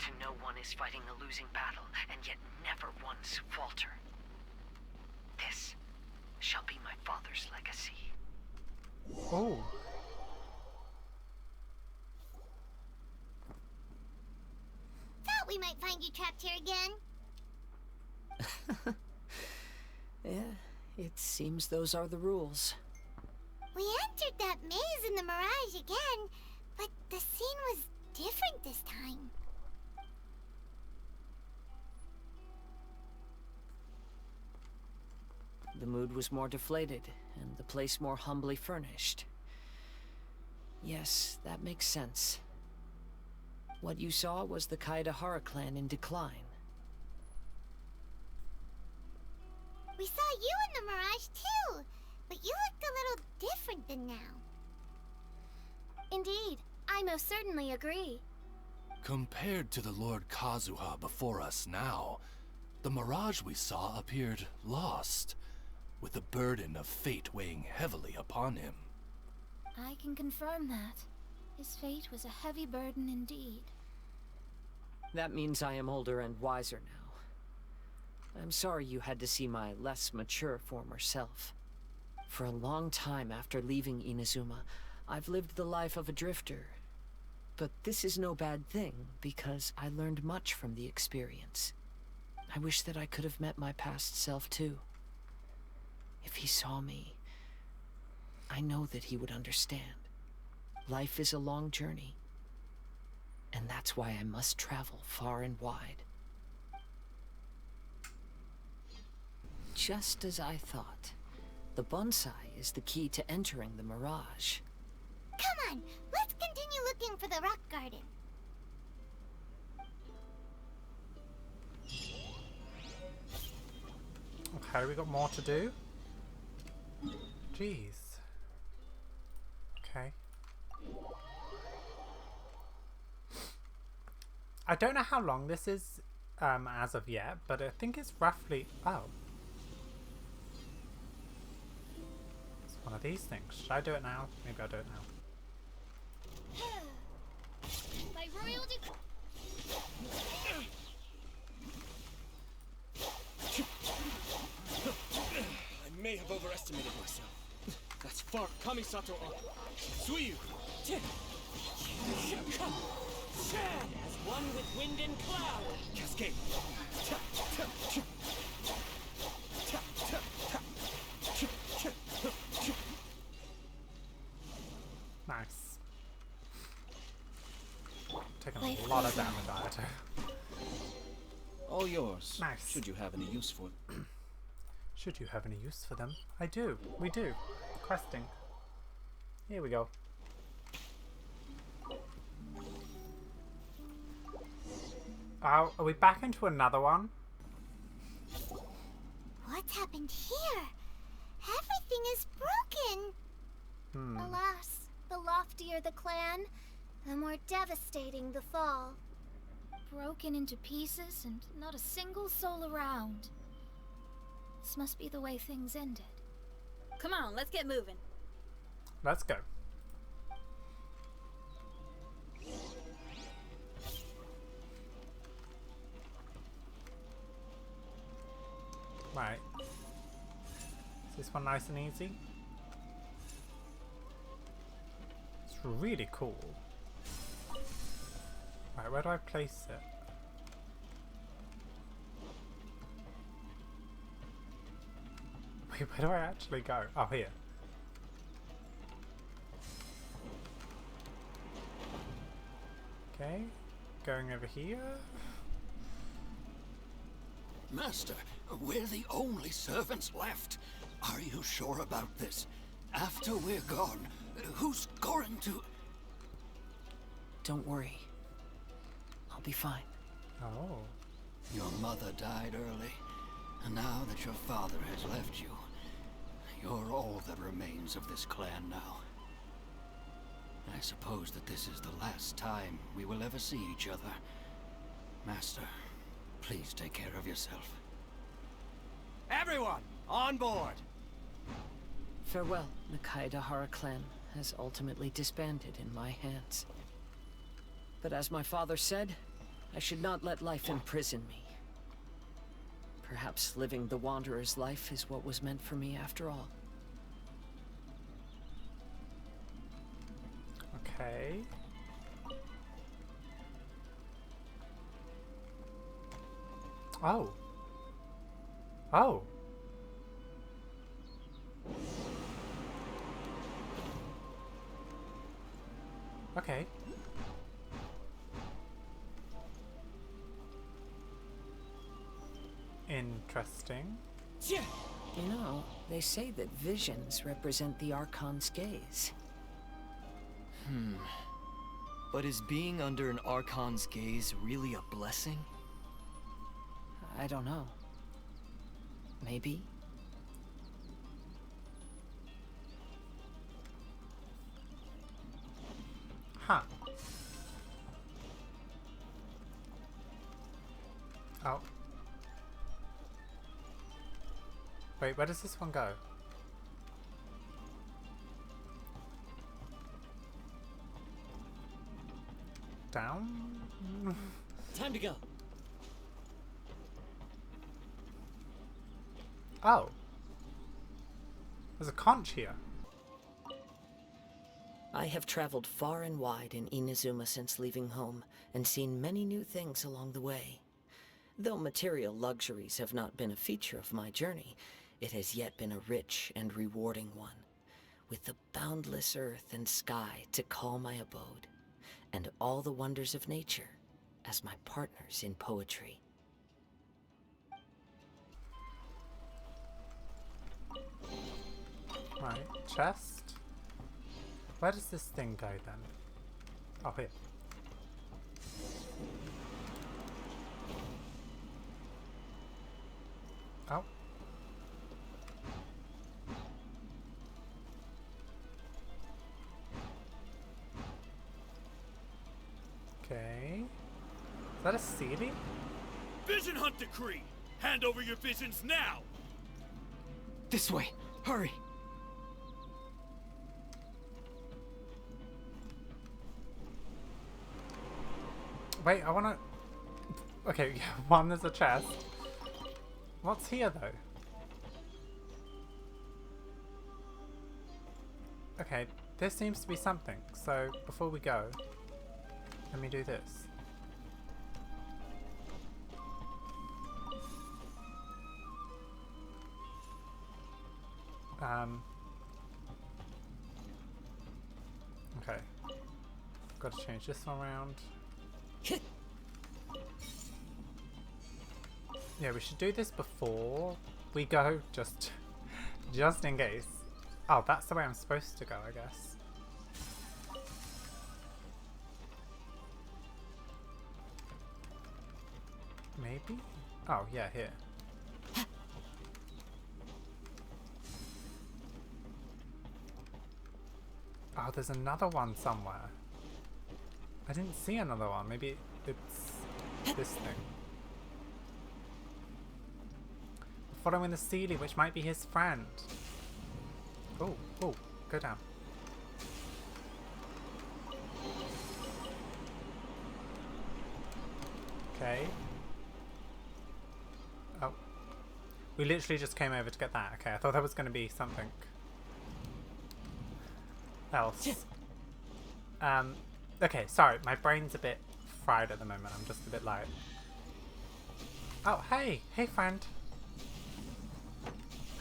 To know one is fighting a losing battle, and yet never once falter. This shall be my father's legacy. Oh. Thought we might find you trapped here again. Yeah, it seems those are the rules. We entered that maze in the Mirage again, but the scene was different this time. The mood was more deflated, and the place more humbly furnished. Yes, that makes sense. What you saw was the Kaedahara clan in decline. We saw you in the Mirage too, but you looked a little different than now. Indeed, I most certainly agree. Compared to the Lord Kazuha before us now, the mirage we saw appeared lost, with the burden of fate weighing heavily upon him. I can confirm that. His fate was a heavy burden indeed. That means I am older and wiser now. I'm sorry you had to see my less mature former self. For a long time after leaving Inazuma, I've lived the life of a drifter. But this is no bad thing, because I learned much from the experience. I wish that I could have met my past self too. If he saw me, I know that he would understand. Life is a long journey, and that's why I must travel far and wide. Just as I thought, the bonsai is the key to entering the mirage. Come on, let's continue looking for the rock garden. Okay, we got more to do. Jeez. Okay. I don't know how long this is as of yet, but I think it's roughly... Oh. It's one of these things. Should I do it now? Maybe I'll do it now. By royal I may have overestimated myself. That's far. Kamisato on. Suyu. As one with wind and cloud. Cascade. Nice. Taking a lot of down the diet. All yours. Nice. Should you have any use for it. Should you have any use for them? I do. We do. Questing. Here we go. Oh, are we back into another one? What's happened here? Everything is broken. Alas, the loftier the clan, the more devastating the fall. Broken into pieces and not a single soul around. This must be the way things ended. Come on, let's get moving. Let's go. Right. Is this one nice and easy? It's really cool. Right, where do I place it? Wait, where do I actually go? Oh, here. Okay, going over here. Master, we're the only servants left. Are you sure about this? After we're gone, who's going to... Don't worry. I'll be fine. Oh. Your mother died early, and now that your father has left you, you're all that remains of this clan now. I suppose that this is the last time we will ever see each other. Master, please take care of yourself. Everyone, on board! Farewell, the Kaedahara clan has ultimately disbanded in my hands. But as my father said, I should not let life imprison me. Perhaps living the Wanderer's life is what was meant for me after all. Okay. Oh. Oh. Okay. Interesting. You know, they say that visions represent the Archon's gaze. But is being under an Archon's gaze really a blessing? I don't know. Maybe? Huh. Oh. Wait, where does this one go? Down? Time to go. Oh. There's a conch here. I have traveled far and wide in Inazuma since leaving home, and seen many new things along the way. Though material luxuries have not been a feature of my journey, it has yet been a rich and rewarding one, with the boundless earth and sky to call my abode, and all the wonders of nature as my partners in poetry. Right, chest. Where does this thing go then? Oh, here. Oh. Okay. Is that a CD? Vision Hunt Decree! Hand over your visions now! This way! Hurry! Wait, I wanna... Okay, yeah, one, there's a chest. What's here, though? Okay, there seems to be something. So, before we go, let me do this. Okay. Got to change this one around. Yeah, we should do this before we go, just in case. Oh, that's the way I'm supposed to go, I guess. Maybe? Oh, yeah, here. Oh, there's another one somewhere. I didn't see another one. Maybe it's this thing. Following the Sealy, which might be his friend. Oh, oh, go down. Okay. Oh. We literally just came over to get that. Okay, I thought that was going to be something else. Okay, sorry, my brain's a bit fried at the moment. I'm just a bit like... Oh, hey! Hey, friend!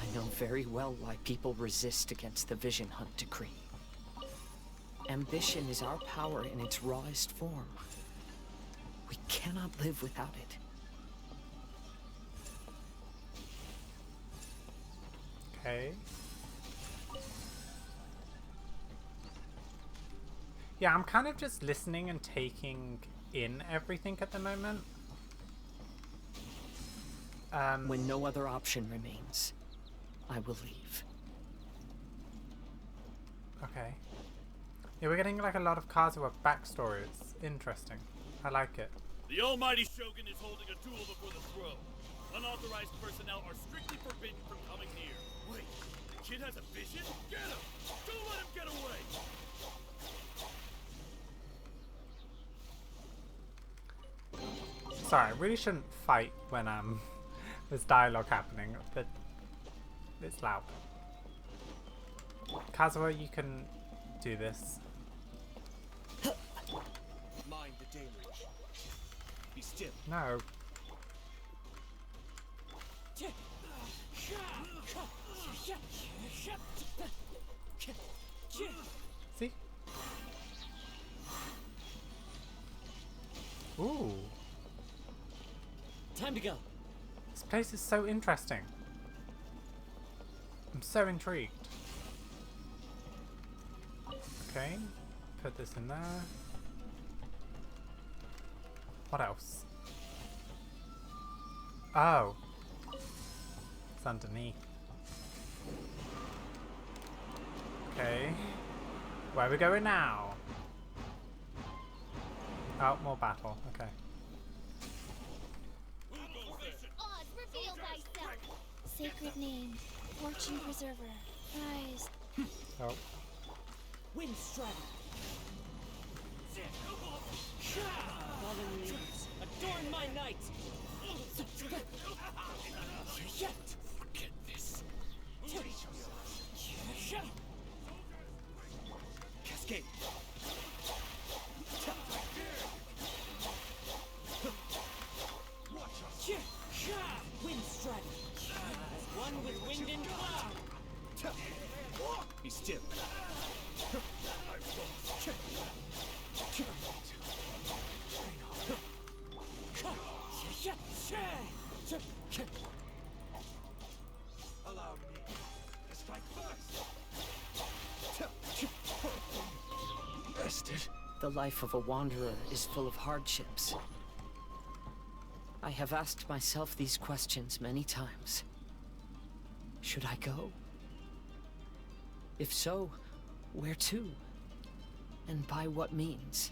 I know very well why people resist against the Vision Hunt decree. Ambition is our power in its rawest form. We cannot live without it. Okay. Yeah, I'm kind of just listening and taking in everything at the moment. When no other option remains, I will leave. Okay. Yeah, we're getting like a lot of Kazuha backstory. It's interesting. I like it. The almighty Shogun is holding a duel before the throne. Unauthorized personnel are strictly forbidden from coming near. Wait, the kid has a vision? Get him! Don't let him get away! Sorry, I really shouldn't fight when there's dialogue happening, but it's loud. Kazuha, you can do this. Mind the damage. Be still. No. See? Ooh. Time to go. This place is so interesting. I'm so intrigued. Okay. Put this in there. What else? Oh. It's underneath. Okay. Where are we going now? Oh, more battle. Okay. Oz, reveal thyself! Sacred name, fortune preserver, rise. Oh. Wind Strider. Fallen leaves, adorn my night. Forget this. Cascade. Wind Strider. As one with wind and cloud. Be still. Allow me to strike first. Bested. The life of a wanderer is full of hardships. I have asked myself these questions many times. Should I go? If so, where to? And by what means?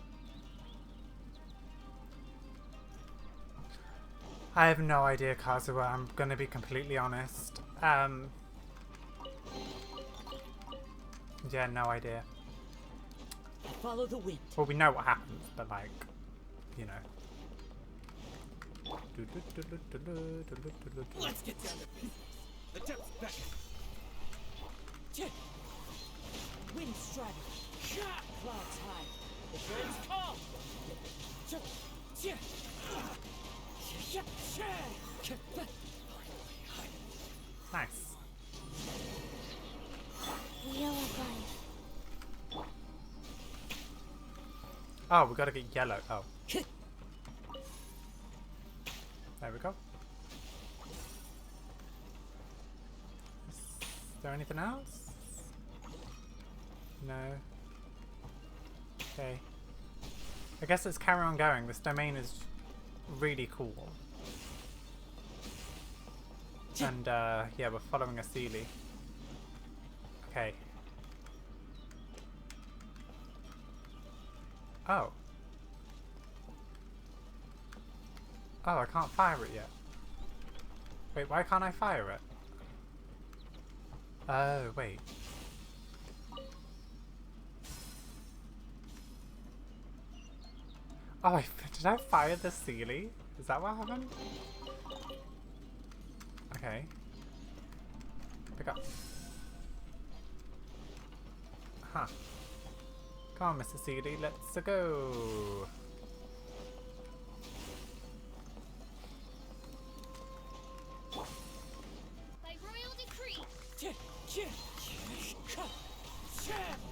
I have no idea, Kazuha. I'm gonna be completely honest. Yeah, no idea. Follow the wind. Well, we know what happens, but like, you know. Let's get down to business. The depths beckon. Wind Strider. Clouds high. The birds come. Nice. Wheel of life. Oh, we gotta get yellow. Oh. There we go. there anything else? No. Okay. I guess let's carry on going. This domain is really cool. And yeah, we're following a Sealy. Okay. Oh. Oh, I can't fire it yet. Wait, why can't I fire it? Oh, wait. Oh, did I fire the Sealy? Is that what happened? Okay. Pick up. Huh. Come on, Mr. Sealy, let's go. By royal decree.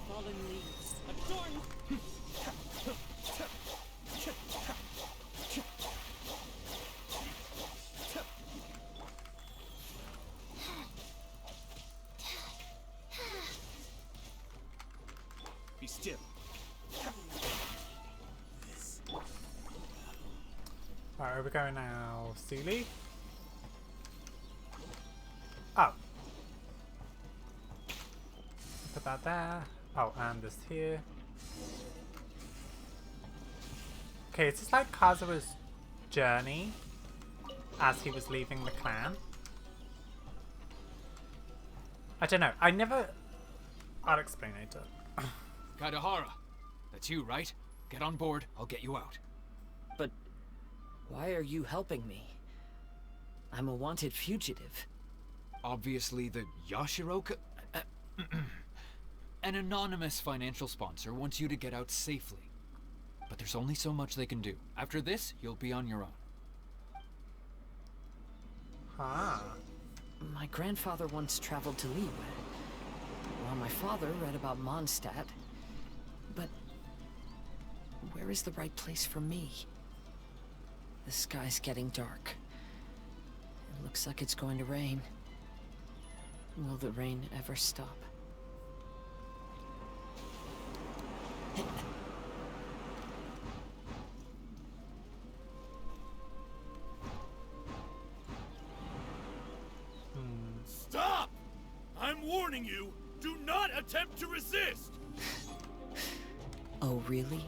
Fallen leaves, adorn. Be still. Right, where are we going now? Sealy? Oh. Put that there. Oh, and this here. Okay, it's just like Kazuha's journey as he was leaving the clan. I don't know. I never... I'll explain later. Kaidahara, that's you, right? Get on board, I'll get you out. But why are you helping me? I'm a wanted fugitive. Obviously the Yashiroka... An anonymous financial sponsor wants you to get out safely. But there's only so much they can do. After this, you'll be on your own. Ah. My grandfather once traveled to Liyue, while my father read about Mondstadt. But where is the right place for me? The sky's getting dark. It looks like it's going to rain. Will the rain ever stop? Stop! I'm warning you, do not attempt to resist! Oh, really?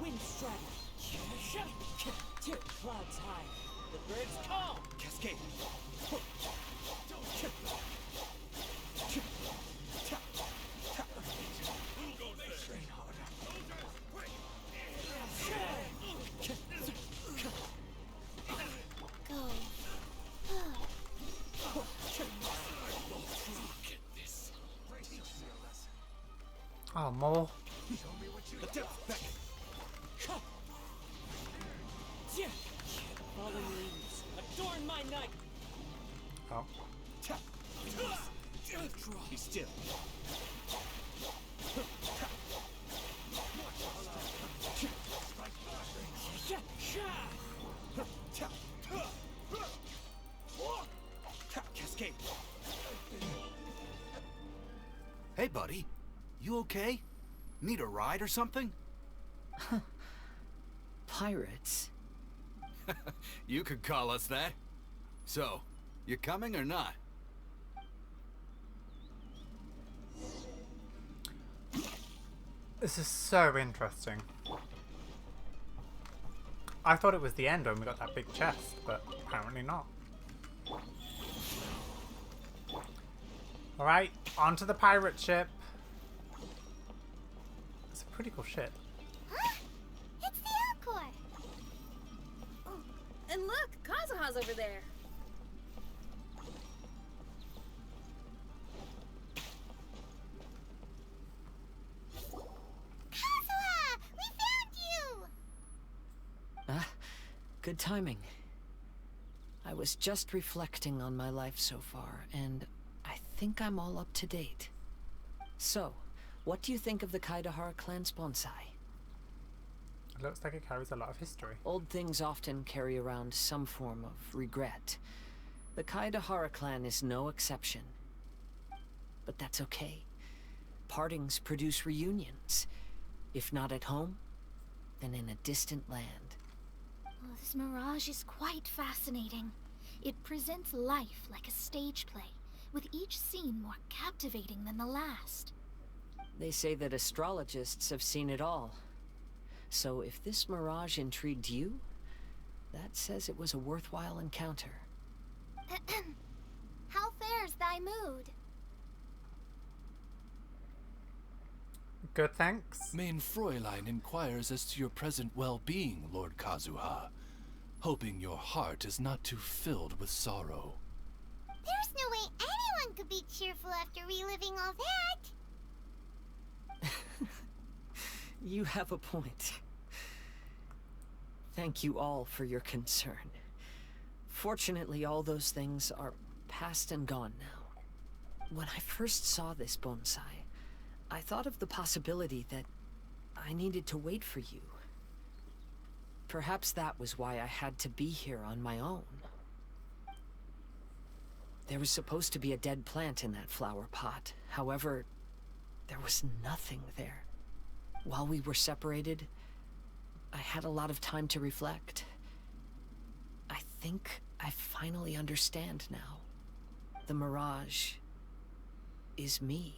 Wind straddle. Clouds high. The birds call. Cascade. Oh, more. Fallen leaves, adorn my night. Oh. Be still. Cascade. Hey, buddy. You okay? Need a ride or something? Pirates? You could call us that. So, you coming or not? This is so interesting. I thought it was the end when we got that big chest, but apparently not. Alright, onto the pirate ship. It's a pretty cool ship. Huh? It's the Alcor. Oh, and look, Kazuha's over there. Kazuha! We found you! Ah, good timing. I was just reflecting on my life so far, and I think I'm all up to date. So, what do you think of the Kaidahara clan's bonsai? It looks like it carries a lot of history. Old things often carry around some form of regret. The Kaedahara clan is no exception. But that's okay. Partings produce reunions. If not at home, then in a distant land. Oh, this mirage is quite fascinating. It presents life like a stage play, with each scene more captivating than the last. They say that astrologists have seen it all. So if this mirage intrigued you, that says it was a worthwhile encounter. How fares thy mood? Good, thanks. Main Fräulein inquires as to your present well-being, Lord Kazuha, hoping your heart is not too filled with sorrow. There's no way anyone could be cheerful after reliving all that. You have a point. Thank you all for your concern. Fortunately, all those things are past and gone now. When I first saw this bonsai, I thought of the possibility that I needed to wait for you. Perhaps that was why I had to be here on my own. There was supposed to be a dead plant in that flower pot. However, there was nothing there. While we were separated, I had a lot of time to reflect. I think I finally understand now. The mirage is me.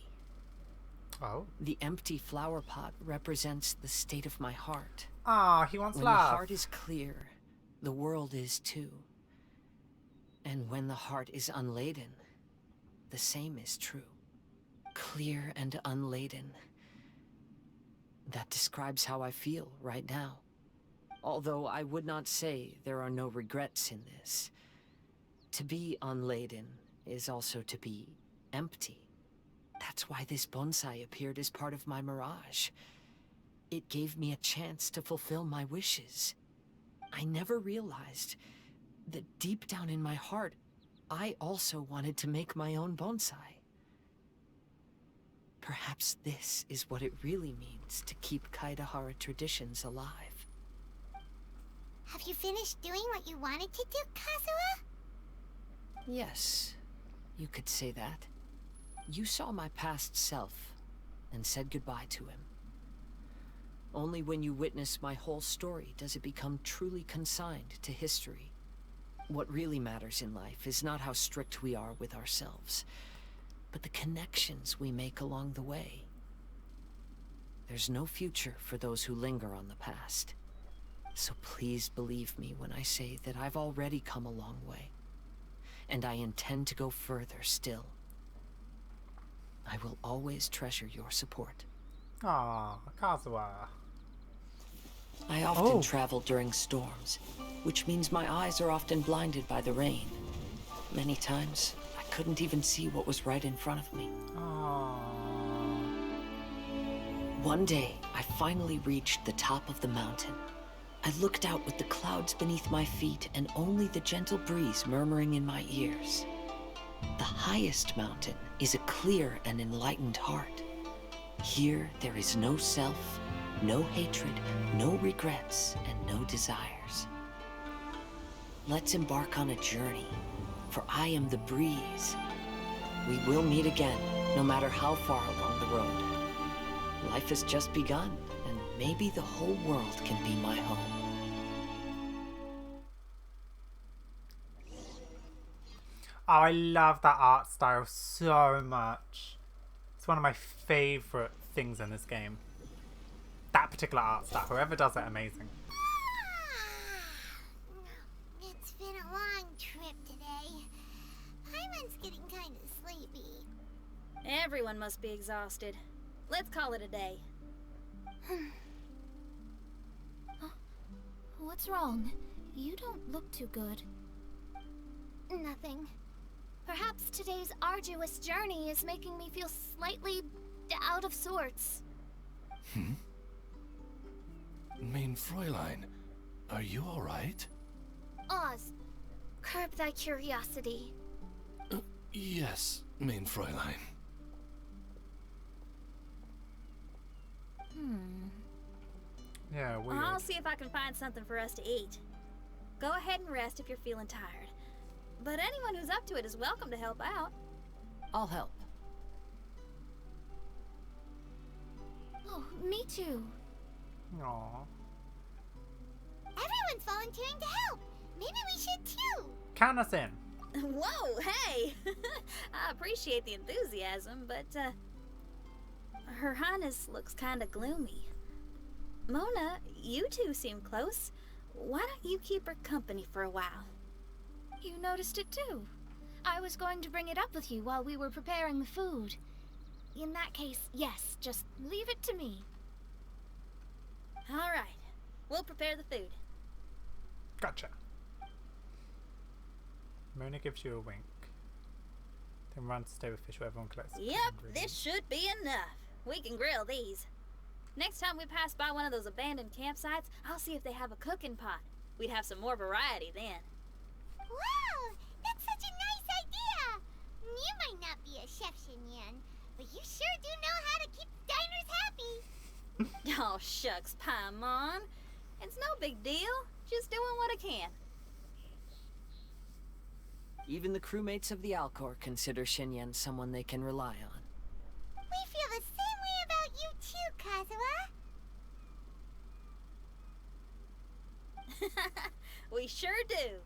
Oh. The empty flower pot represents the state of my heart. Ah, he wants when love. When the heart is clear, the world is too. And when the heart is unladen, the same is true. Clear and unladen. That describes how I feel right now. Although I would not say there are no regrets in this. To be unladen is also to be empty. That's why this bonsai appeared as part of my mirage. It gave me a chance to fulfill my wishes. I never realized that deep down in my heart, I also wanted to make my own bonsai. Perhaps this is what it really means to keep Kaedahara traditions alive. Have you finished doing what you wanted to do, Kazuha? Yes, you could say that. You saw my past self and said goodbye to him. Only when you witness my whole story does it become truly consigned to history. What really matters in life is not how strict we are with ourselves, but the connections we make along the way. There's no future for those who linger on the past. So please believe me when I say that I've already come a long way, and I intend to go further still. I will always treasure your support. Ah, Kazuha. I often travel during storms, which means my eyes are often blinded by the rain. Many times, I couldn't even see what was right in front of me. One day, I finally reached the top of the mountain. I looked out with the clouds beneath my feet and only the gentle breeze murmuring in my ears. The highest mountain is a clear and enlightened heart. Here, there is no self, no hatred, no regrets, and no desires. Let's embark on a journey, for I am the breeze. We will meet again, no matter how far along the road. Life has just begun, and maybe the whole world can be my home. Oh, I love that art style so much. It's one of my favorite things in this game. That particular art style. Whoever does it, amazing. It's been a long trip today. Paimon's getting kind of sleepy. Everyone must be exhausted. Let's call it a day. What's wrong? You don't look too good. Nothing. Perhaps today's arduous journey is making me feel slightly out of sorts. Main Fräulein, are you alright? Oz, curb thy curiosity. Yes, Main Fräulein. Yeah, weird. I'll see if I can find something for us to eat. Go ahead and rest if you're feeling tired. But anyone who's up to it is welcome to help out. I'll help. Oh, me too. Aww. Everyone's volunteering to help. Maybe we should too. Count us in. Whoa, hey! I appreciate the enthusiasm, but, Her Highness looks kinda gloomy. Mona, you two seem close. Why don't you keep her company for a while? You noticed it too. I was going to bring it up with you while we were preparing the food. In that case, yes, just leave it to me. Alright, we'll prepare the food. Gotcha. Mona gives you a wink. Then run to stay with Fish where everyone collects. Yep, this should be enough. We can grill these. Next time we pass by one of those abandoned campsites, I'll see if they have a cooking pot. We'd have some more variety then. Wow, that's such a nice idea. You might not be a chef, Xinyan, but you sure do know how to keep diners happy. Oh, shucks, Paimon. It's no big deal. Just doing what I can. Even the crewmates of the Alcor consider Xinyan someone they can rely on. We feel the same way about you too, Kazuha. We sure do.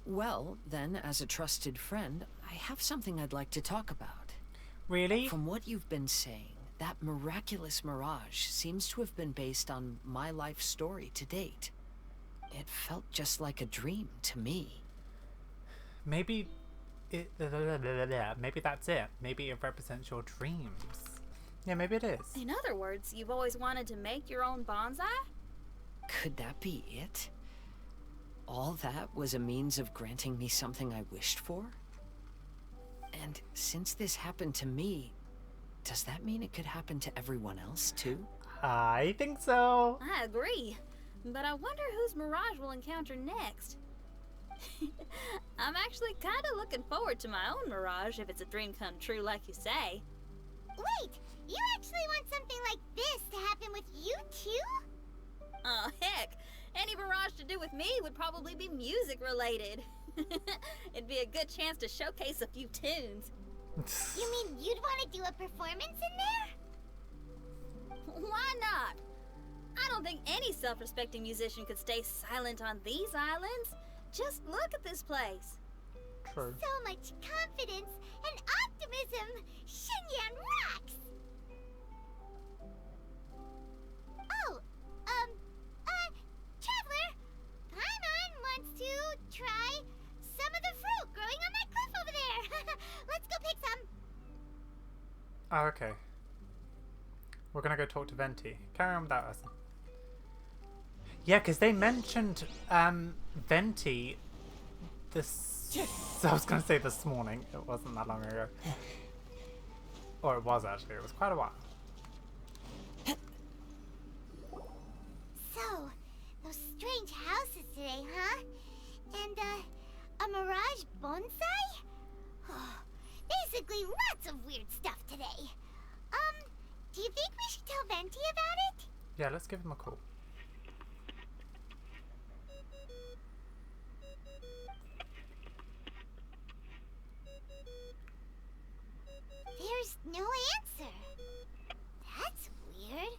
Well, then, as a trusted friend, I have something I'd like to talk about. Really? From what you've been saying, that miraculous mirage seems to have been based on my life story to date. It felt just like a dream to me. Maybe maybe that's it. Maybe it represents your dreams. Yeah, maybe it is. In other words, you've always wanted to make your own bonsai? Could that be it? All that was a means of granting me something I wished for? And since this happened to me, does that mean it could happen to everyone else too? I think so. I agree. But I wonder whose mirage we'll encounter next. I'm actually kind of looking forward to my own mirage if it's a dream come true like you say. Wait, you actually want something like this to happen with you too? Oh, heck. Any mirage to do with me would probably be music related. It'd be a good chance to showcase a few tunes. You mean you'd want to do a performance in there? Why not? I don't think any self-respecting musician could stay silent on these islands. Just look at this place. True. So much confidence and optimism. Xinyan rocks! Oh, Traveler, Paimon wants to try some of the fruit growing on that cliff over there. Let's go pick some. Oh, okay. We're gonna go talk to Venti. Carry on without us. Yeah, because they mentioned Venti this... I was gonna say this morning. It wasn't that long ago. Or it was actually. It was quite a while. So, those strange houses today, huh? And, a mirage bonsai? Oh, basically lots of weird stuff today. Do you think we should tell Venti about it? Yeah, let's give him a call. There's no answer. That's weird.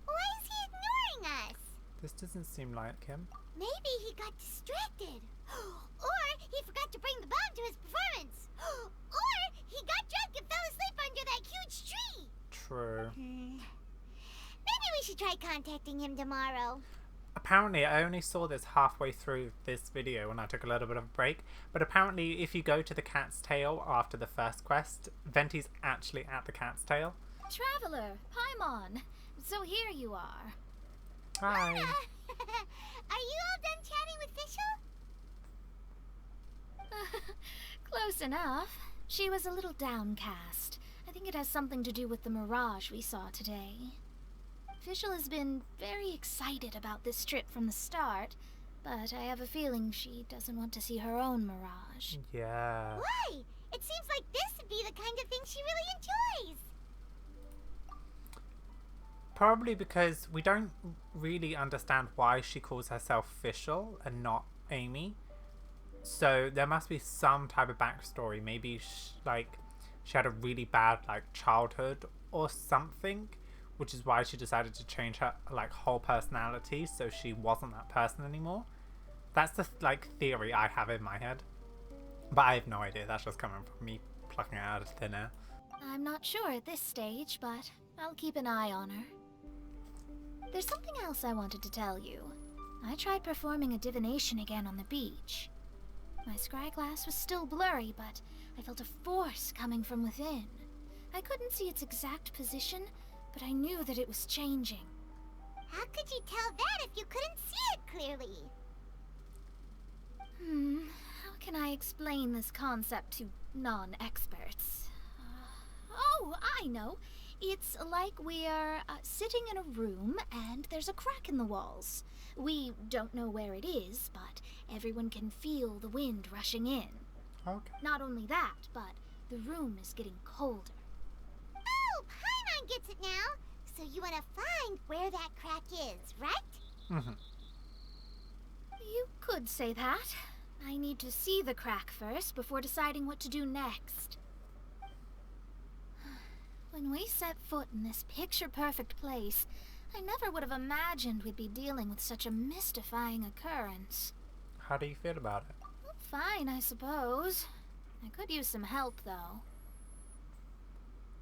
Why is he ignoring us? This doesn't seem like him. Maybe he got distracted. Or he forgot to bring the bomb to his performance. Or he got drunk and fell asleep under that huge tree. True. Maybe we should try contacting him tomorrow. Apparently, I only saw this halfway through this video when I took a little bit of a break. But apparently, if you go to the Cat's Tail after the first quest, Venti's actually at the Cat's Tail. Traveler, Paimon. So here you are. Hi. Are you all done chatting with Fischl? Close enough. She was a little downcast. I think it has something to do with the mirage we saw today. Fischl has been very excited about this trip from the start, but I have a feeling she doesn't want to see her own mirage. Yeah. Why? It seems like this would be the kind she really enjoys. Probably because we don't really understand why she calls herself Fischl and not Amy. So there must be some type of backstory. Maybe she had a really bad childhood or something, which is why she decided to change her whole personality so she wasn't that person anymore. That's the theory I have in my head, but I have no idea. That's just coming from me plucking it out of thin air. I'm not sure at this stage, but I'll keep an eye on her. There's something else I wanted to tell you. I tried performing a divination again on the beach. My scryglass was still blurry, but I felt a force coming from within. I couldn't see its exact position, but I knew that it was changing. How could you tell that if you couldn't see it clearly? How can I explain this concept to non-experts? Oh, I know. It's like we're sitting in a room and there's a crack in the walls. We don't know where it is, but everyone can feel the wind rushing in. Okay. Not only that, but the room is getting colder. Oh, Paimon gets it now. So you want to find where that crack is, right? Mm-hmm. You could say that. I need to see the crack first before deciding what to do next. When we set foot in this picture-perfect place, I never would have imagined we'd be dealing with such a mystifying occurrence. How do you feel about it? Fine, I suppose. I could use some help, though.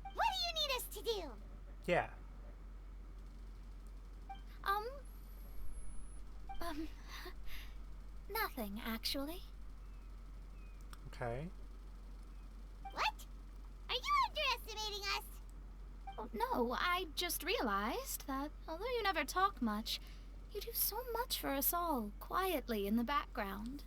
What do you need us to do? Yeah. Nothing, actually. Okay. What? Are you underestimating us? Oh, no, I just realized that although you never talk much, you do so much for us all, quietly in the background.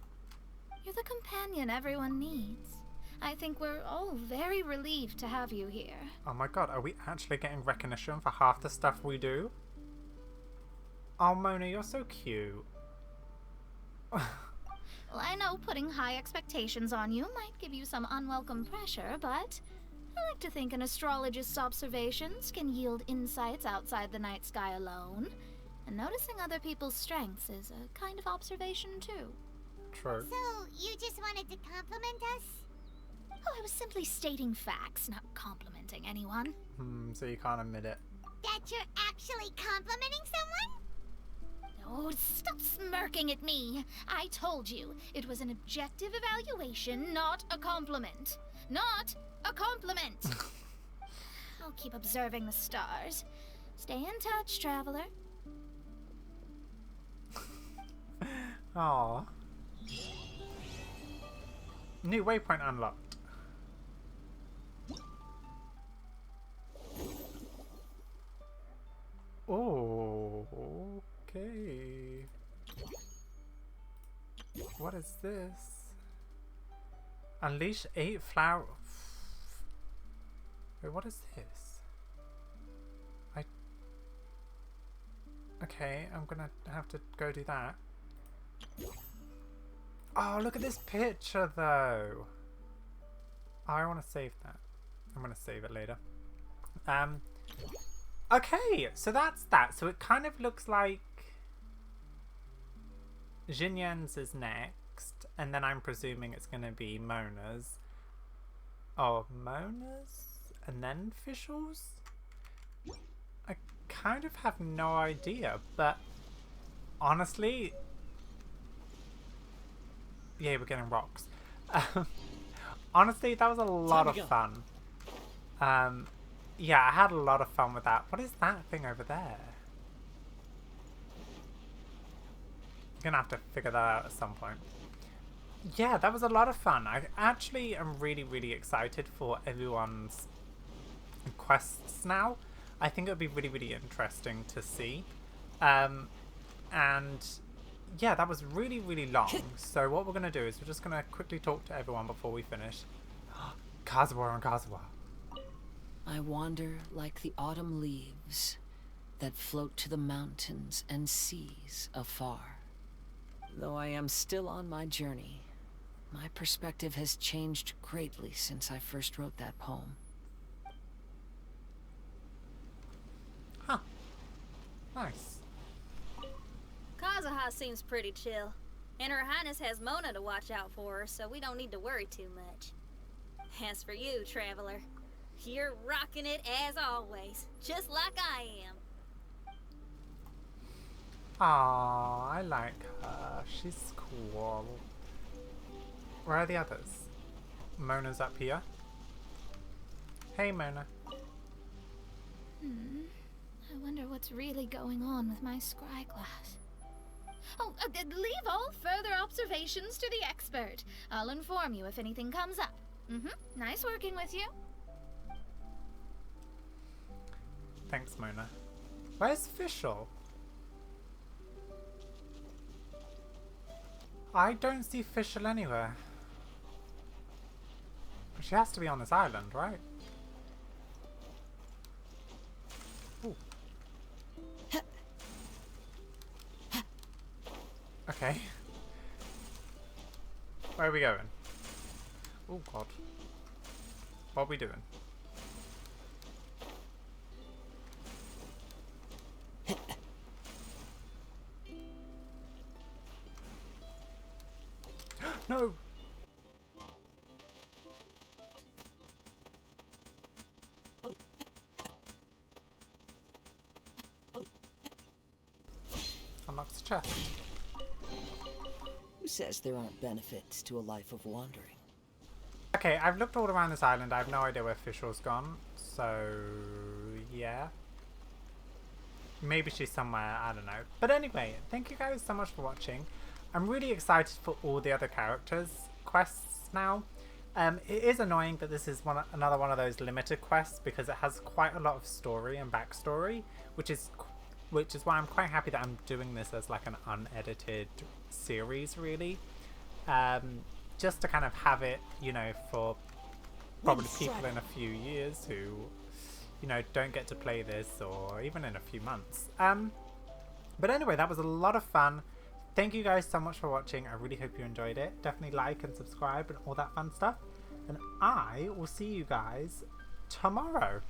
You're the companion everyone needs. I think we're all very relieved to have you here. Oh my god, are we actually getting recognition for half the stuff we do? Oh, Mona, you're so cute. Well, I know putting high expectations on you might give you some unwelcome pressure, but I like to think an astrologist's observations can yield insights outside the night sky alone. And noticing other people's strengths is a kind of observation, too. True. So, you just wanted to compliment us? Oh, I was simply stating facts, not complimenting anyone. So you can't admit it. That you're actually complimenting someone? Oh, stop smirking at me. I told you, it was an objective evaluation, not a compliment. Not a compliment! I'll keep observing the stars. Stay in touch, traveler. Aww. New waypoint unlocked. Oh, okay. What is this? Unleash 8 flower. Wait, what is this? Okay, I'm gonna have to go do that. Oh, look at this picture though. Oh, I want to save that. I'm gonna save it later. Okay, so that's that. So it kind of looks like Xinyan's is next, and then I'm presuming it's gonna be Mona's. Oh, Mona's? And then Fischl's? I kind of have no idea, but honestly, yeah, we're getting rocks. Honestly, that was a lot of fun. Yeah, I had a lot of fun with that. What is that thing over there? Gonna have to figure that out at some point. Yeah, that was a lot of fun. I actually am really, really excited for everyone's quests now. I think it would be really, really interesting to see. And yeah, that was really, really long. So what we're going to do is we're just going to quickly talk to everyone before we finish. Kazuha and Kazuha. I wander like the autumn leaves that float to the mountains and seas afar. Though I am still on my journey, my perspective has changed greatly since I first wrote that poem. Nice. Kazuha seems pretty chill. And Her Highness has Mona to watch out for her, so we don't need to worry too much. As for you, Traveler, you're rocking it as always, just like I am. Aww, I like her. She's cool. Where are the others? Mona's up here. Hey, Mona. I wonder what's really going on with my scry glass. Oh, leave all further observations to the expert. I'll inform you if anything comes up. Nice working with you. Thanks, Mona. Where's Fischl? I don't see Fischl anywhere. She has to be on this island, right? Ooh. Okay. Where are we going? Oh god. What are we doing? No! Unlocks the chest. Who says there aren't benefits to a life of wandering? Okay, I've looked all around this island. I have no idea where Fischl's gone. So, yeah. Maybe she's somewhere, I don't know. But anyway, thank you guys so much for watching. I'm really excited for all the other characters' quests now. It is annoying that this is another one of those limited quests because it has quite a lot of story and backstory, which is why I'm quite happy that I'm doing this as like an unedited series, really. Just to kind of have it, you know, for probably people in a few years who, you know, don't get to play this, or even in a few months. But anyway, that was a lot of fun. Thank you guys so much for watching. I really hope you enjoyed it. Definitely like and subscribe and all that fun stuff. And I will see you guys tomorrow.